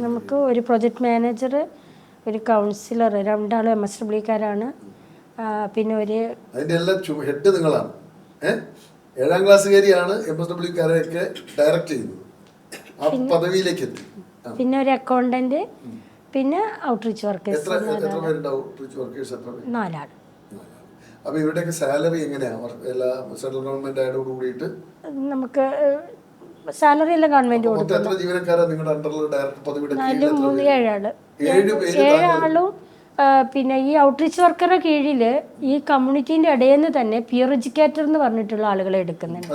നമുക്ക് ഒരു പ്രൊജക്ട് മാനേജർ, ഒരു കൗൺസിലർ, 2 ആളും MSWക്കാരാണ്. പിന്നെ ഒരു അതിന്റെ എല്ലാ ഹെഡ് നിങ്ങളാണ്. 7ാം ക്ലാസ്സുകാരിയാണ് MSWക്കാരെയൊക്കെ ഡയറക്റ്റ് ചെയ്യുന്നത്. ആ പദവിയിലേക്ക് എത്തി. പിന്നെ ഒരു അക്കൗണ്ടന്റ്, പിന്നെ ഔട്ട്റീച്ച് വർക്കേഴ്സ്. 4 ആൾ. അപ്പൊ ഇവരുടെയൊക്കെ സാലറി എങ്ങനെയാ? സെൻട്രൽ ഗവൺമെന്റ് ആയതോട് കൂടിയിട്ട് നമുക്ക് സാലറി എല്ലാം ഗവൺമെന്റ് കൊടുക്കും. 7 ആളും. പിന്നെ ഈ ഔട്ട്റീച്ച് വർക്കറുടെ കീഴിൽ ഈ കമ്മ്യൂണിറ്റീൻ്റെ ഇടയിൽ നിന്ന് തന്നെ പിയർ എഡ്യൂക്കേറ്റർ എന്ന് പറഞ്ഞിട്ടുള്ള ആളുകളെ എടുക്കുന്നുണ്ട്.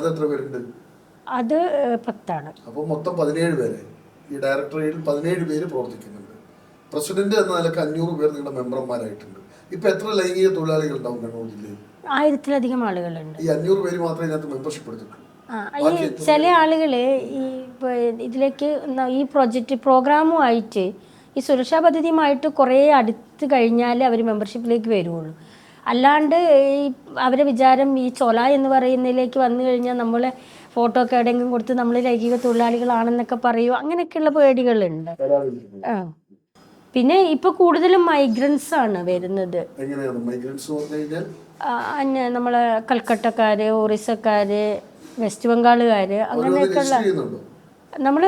അത് 10 ആണ്. അപ്പോൾ മൊത്തം 17 പേര് ഈ ഡയറക്ടറേറ്റിൽ 17 പേര് പ്രവർത്തിക്കുന്നുണ്ട്. പ്രസിഡന്റ് എന്ന നിലക്ക് 500 പേർ നിങ്ങളുടെ മെമ്പർമാരായിട്ടുണ്ട്. ഇപ്പൊ എത്ര ലൈംഗിക തൊഴിലാളികൾ ഉണ്ടാവും കണ്ണൂർ ജില്ലയിൽ? 1000-ലധികം ആളുകളുണ്ട്. ഈ 500 പേര് മാത്രമേ ഇതിനകത്ത് മെമ്പർഷിപ്പ് എടുത്തിട്ടുള്ളൂ. ഈ ചില ആളുകൾ ഈ ഇതിലേക്ക് ഈ പ്രോഗ്രാമുമായിട്ട് ഈ സുരക്ഷാ പദ്ധതിയുമായിട്ട് കുറേ അടുത്ത് കഴിഞ്ഞാൽ അവർ മെമ്പർഷിപ്പിലേക്ക് വരുള്ളൂ. അല്ലാണ്ട് ഈ അവരെ വിചാരം ഈ ചോല എന്ന് പറയുന്നതിലേക്ക് വന്നു കഴിഞ്ഞാൽ നമ്മളെ ഫോട്ടോ ഒക്കെ എവിടെയെങ്കിലും കൊടുത്ത് നമ്മൾ ലൈംഗിക തൊഴിലാളികളാണെന്നൊക്കെ പറയുമോ, അങ്ങനെയൊക്കെയുള്ള പേടികളുണ്ട്. പിന്നെ ഇപ്പൊ കൂടുതലും മൈഗ്രൻസ് ആണ് വരുന്നത്. നമ്മളെ കൽക്കട്ടക്കാര്, ഒറീസക്കാര്, വെസ്റ്റ് ബംഗാളുകാര്, അങ്ങനെയൊക്കെയുള്ള നമ്മൾ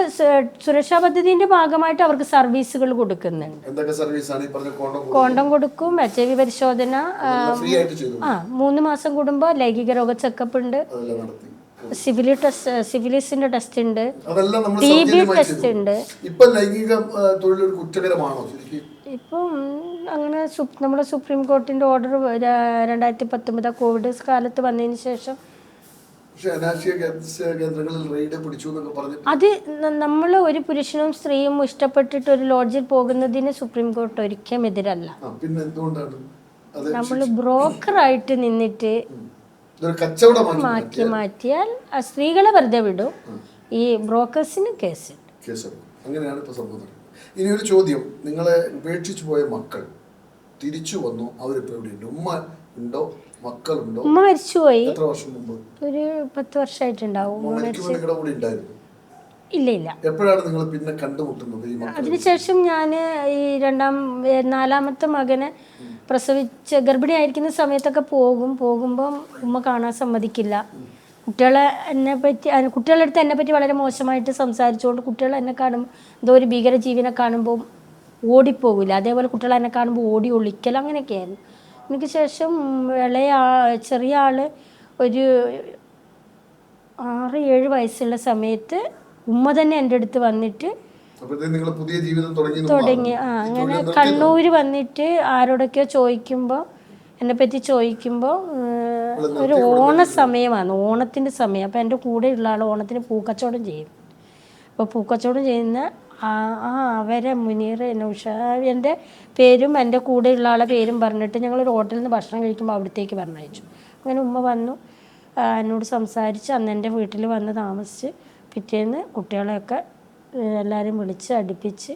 സുരക്ഷാ പദ്ധതിന്റെ ഭാഗമായിട്ട് അവർക്ക് സർവീസുകൾ കൊടുക്കുന്നുണ്ട്. കോണ്ടം കൊടുക്കും, HIV പരിശോധന, 3 മാസം കൂടുമ്പോൾ ലൈംഗിക രോഗ ചെക്കപ്പ് ഉണ്ട്, സിഫിലിസിന്റെ ടെസ്റ്റ് ഉണ്ട്, TB ടെസ്റ്റ് ഉണ്ട്. ഇപ്പം അങ്ങനെ നമ്മുടെ സുപ്രീം കോർട്ടിന്റെ ഓർഡർ 2019 കോവിഡ് കാലത്ത് വന്നതിന് ശേഷം അത് നമ്മൾ ഒരു പുരുഷനും സ്ത്രീയും ഇഷ്ടപ്പെട്ടിട്ട് ഒരു ലോഡ്ജിൽ പോകുന്നതിന് സുപ്രീം കോർട്ട് ഒരിക്കലും എതിരല്ല. നമ്മൾ ബ്രോക്കറായിട്ട് നിന്നിട്ട് മാറ്റിയാൽ സ്ത്രീകളെ വെറുതെ വിടും, ഈ ബ്രോക്കേഴ്സിന് കേസ്. അങ്ങനെയാണ് ഇപ്പൊ സംഭവം. ഇനി ഒരു ചോദ്യം, നിങ്ങളെ ഉപേക്ഷിച്ചു പോയ മക്കൾ തിരിച്ചു വന്നു, അവരിപ്പോ എവിടെയുണ്ട്? ഉമ്മ ഉണ്ടോ, മക്കളുണ്ടോ? ഉമ്മ മരിച്ചുപോയി. എത്ര വർഷം മുമ്പ്? ഒരു 10 വർഷമായിട്ടുണ്ടാവും ഉമ്മ മരിച്ചു. നിങ്ങളുടെ കൂടെ ഉണ്ടായിരുന്നു? ഇല്ല ഇല്ല. എപ്പോഴാണ് നിങ്ങൾ പിന്നെ കണ്ടുമുട്ടുന്നത് ഈ മക്കളെ? അതിനുശേഷം ഞാൻ ഈ നാലാമത്തെ മകനെ പ്രസവിച്ച് ഗർഭിണിയായിരിക്കുന്ന സമയത്തൊക്കെ പോകുമ്പോൾ ഉമ്മ കാണാൻ സമ്മതിക്കില്ല. കുട്ടികളുടെ അടുത്ത് എന്നെ പറ്റി വളരെ മോശമായിട്ട് സംസാരിച്ചുകൊണ്ട് കുട്ടികൾ എന്നെ കാണുമ്പോൾ എന്തോ ഒരു ഭീകരജീവിനെ കാണുമ്പോൾ ഓടിപ്പോകില്ല, അതേപോലെ കുട്ടികൾ എന്നെ കാണുമ്പോൾ ഓടി ഒളിക്കൽ അങ്ങനെയൊക്കെയായിരുന്നു. എനിക്ക് ശേഷം ചെറിയ ആള് ഒരു 6-7 വയസ്സുള്ള സമയത്ത് ഉമ്മ തന്നെ എൻ്റെ അടുത്ത് വന്നിട്ട് പുതിയ ജീവിതം തുടങ്ങി. അങ്ങനെ കണ്ണൂർ വന്നിട്ട് ആരോടൊക്കെയോ ചോദിക്കുമ്പോൾ എന്നെപ്പറ്റി ചോദിക്കുമ്പോൾ ഒരു ഓണസമയമാണ്, ഓണത്തിൻ്റെ സമയം. അപ്പോൾ എൻ്റെ കൂടെയുള്ള ആൾ ഓണത്തിന് പൂക്കച്ചവടം ചെയ്യും. അപ്പോൾ പൂക്കച്ചവടം ചെയ്യുന്ന അവരെ മുനീർ നൗഷാദിൻ്റെ പേരും എൻ്റെ കൂടെയുള്ള ആളെ പേരും പറഞ്ഞിട്ട് ഞങ്ങളൊരു ഹോട്ടലിൽ നിന്ന് ഭക്ഷണം കഴിക്കുമ്പോൾ അവിടത്തേക്ക് പറഞ്ഞയച്ചു. അങ്ങനെ ഉമ്മ വന്നു, എന്നോട് സംസാരിച്ച് അന്ന് എൻ്റെ വീട്ടിൽ വന്ന് താമസിച്ച് പിറ്റേന്ന് കുട്ടികളെയൊക്കെ എല്ലാവരും വിളിച്ച് അടുപ്പിച്ച്.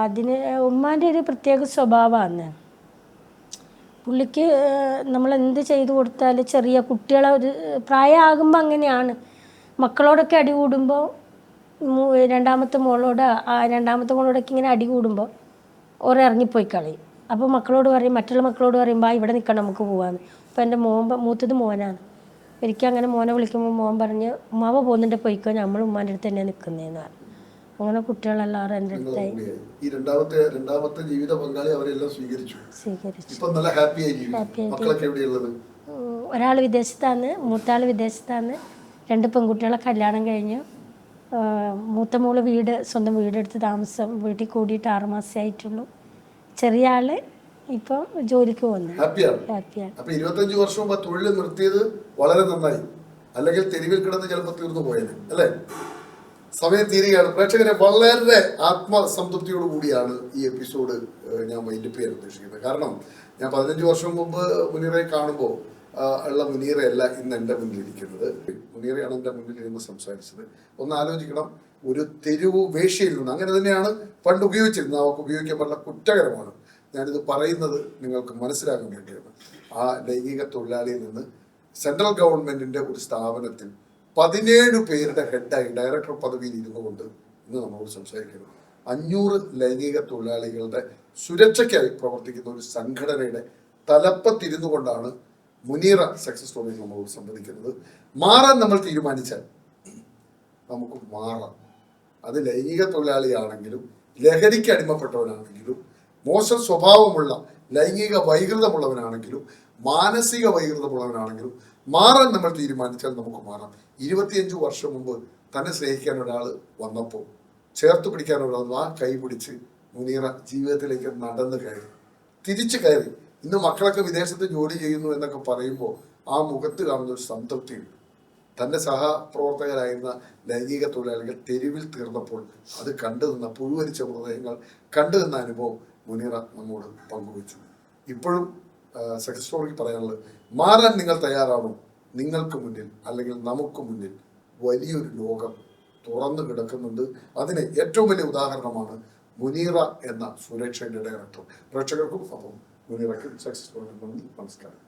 അതിന് ഉമ്മാൻ്റെ ഒരു പ്രത്യേക സ്വഭാവമാണ്. പുള്ളിക്ക് നമ്മൾ എന്ത് ചെയ്തു കൊടുത്താൽ ചെറിയ കുട്ടികളെ ഒരു പ്രായമാകുമ്പോൾ അങ്ങനെയാണ്. മക്കളോടൊക്കെ അടി കൂടുമ്പോൾ രണ്ടാമത്തെ മോളോടൊക്കെ ഇങ്ങനെ അടി കൂടുമ്പോൾ ഓരോ ഇറങ്ങിപ്പോയി കളയും. അപ്പോൾ മറ്റുള്ള മക്കളോട് പറയുമ്പോൾ ഇവിടെ നിൽക്കണം നമുക്ക് പോകാമെന്ന്. അപ്പോൾ എൻ്റെ മൂത്തത് മോനാണ്. ഒരിക്കൽ അങ്ങനെ മോനെ വിളിക്കുമ്പോൾ മോൻ പറഞ്ഞ് ഉമ്മാവ പോകുന്നുണ്ട് പോയിക്കോ, നമ്മൾ ഉമ്മാൻ്റെ അടുത്ത് തന്നെ നിൽക്കുന്നതെന്ന് പറഞ്ഞു. അങ്ങനെ കുട്ടികളെല്ലാവരും എൻ്റെ അടുത്തായി. ഈ രണ്ടാമത്തെ ജീവിത പങ്കാളി അവരെല്ലാം സ്വീകരിച്ചു. നല്ല ഹാപ്പി ആയി. മക്കളൊക്കെ എവിടെയുള്ളത്? ഒരാൾ വിദേശത്താണ്, മൂത്താൾ വിദേശത്താണ്. 2 പെൺകുട്ടികളെ കല്യാണം കഴിഞ്ഞു. മൂത്ത മോള് സ്വന്തം വീടെടുത്ത് വീട്ടിൽ കൂടിയിട്ട് 6 മാസമേ ആയിട്ടുള്ളൂ. ചെറിയ ആള് ഇപ്പം ജോലിക്ക് പോകുന്നു. ഹാപ്പിയാണ്. അപ്പൊ 25 വർഷം മുമ്പ് തൊഴിൽ നിർത്തിയത് വളരെ നന്നായി, അല്ലെങ്കിൽ തെരുവിൽ കിടന്ന് ചിലപ്പോൾ തീർന്നു പോയത് അല്ലേ? സമയം തീരുകയാണ്. പ്രേക്ഷകരെ വളരെ ആത്മസംതൃപ്തിയോട് കൂടിയാണ് ഈ എപ്പിസോഡ് ഞാൻ വൈൻഡപ്പ് ചെയ്യാൻ ഉദ്ദേശിക്കുന്നത്. കാരണം ഞാൻ 15 വർഷം മുമ്പ് മുനീറെ കാണുമ്പോൾ ഉള്ള മുനീറയല്ല ഇന്ന് എൻ്റെ മുന്നിലിരിക്കുന്നത്. മുനീറയാണ് എൻ്റെ മുന്നിലിരുന്ന് സംസാരിച്ചത്. ഒന്ന് ആലോചിക്കണം, ഒരു തെരുവ് വേശ്യയിൽ നിന്ന്, അങ്ങനെ തന്നെയാണ് പണ്ട് ഉപയോഗിച്ചിരുന്നത്, അവർക്ക് ഉപയോഗിക്കാൻ പാടില്ല, കുറ്റകരമാണ്. ഞാനിത് പറയുന്നത് നിങ്ങൾക്ക് മനസ്സിലാക്കാൻ വേണ്ടിയാണ്. ആ ലൈംഗിക തൊഴിലാളിയിൽ നിന്ന് സെൻട്രൽ ഗവൺമെന്റിന്റെ ഒരു സ്ഥാപനത്തിൽ 17 പേരുടെ ഹെഡായി ഡയറക്ടർ പദവിയിൽ ഇരുന്നു കൊണ്ട് ഇന്ന് നമ്മളോട് സംസാരിക്കുന്നത്. 500 ലൈംഗിക തൊഴിലാളികളുടെ സുരക്ഷയ്ക്കായി പ്രവർത്തിക്കുന്ന ഒരു സംഘടനയുടെ തലപ്പത്തിരുന്നു കൊണ്ടാണ് മുനീറ സക്സസ് സ്റ്റോറിയിൽ നമ്മളോട് സംവദിക്കുന്നത്. മാറാൻ നമ്മൾ തീരുമാനിച്ചാൽ നമുക്ക് മാറാം. അത് ലൈംഗിക തൊഴിലാളിയാണെങ്കിലും ലഹരിക്ക് അടിമപ്പെട്ടവനാണെങ്കിലും മോശം സ്വഭാവമുള്ള ലൈംഗിക വൈകൃതമുള്ളവനാണെങ്കിലും മാനസിക വൈകൃതമുള്ളവനാണെങ്കിലും മാറാൻ നമ്മൾ തീരുമാനിച്ചാൽ നമുക്ക് മാറാം. 25 വർഷം മുമ്പ് തന്നെ സ്നേഹിക്കാൻ ഒരാൾ വന്നപ്പോൾ ചേർത്ത് പിടിക്കാൻ ഒരാൾ ആ കൈ പിടിച്ച് മുനീറ ജീവിതത്തിലേക്ക് നടന്നു തിരിച്ചു കയറി. ഇന്ന് മക്കളൊക്കെ വിദേശത്ത് ജോലി ചെയ്യുന്നു എന്നൊക്കെ പറയുമ്പോൾ ആ മുഖത്ത് കാണുന്ന ഒരു സംതൃപ്തിയുണ്ട്. തൻ്റെ സഹപ്രവർത്തകരായിരുന്ന ലൈംഗിക തൊഴിലാളികൾ തെരുവിൽ തീർന്നപ്പോൾ അത് കണ്ടുനിന്ന പുഴുവരിച്ച മൃതദേഹങ്ങൾ കണ്ടുനിന്ന അനുഭവം മുനീറ നമ്മോട് പങ്കുവച്ചു. ഇപ്പോഴും സക്സസ് സ്റ്റോറിക്ക് പറയാനുള്ളത്, മാറാൻ നിങ്ങൾ തയ്യാറാണോ? നിങ്ങൾക്ക് മുന്നിൽ അല്ലെങ്കിൽ നമുക്ക് മുന്നിൽ വലിയൊരു ലോകം തുറന്നു കിടക്കുന്നുണ്ട്. അതിന് ഏറ്റവും വലിയ ഉദാഹരണമാണ് മുനീറ എന്ന സുരക്ഷയുടെ ഡയറക്ടർ. പ്രേക്ഷകർക്കും അപ്പം മുനീറയ്ക്കും സക്സസ് സ്റ്റോറിയിൽ നന്ദി, നമസ്കാരം.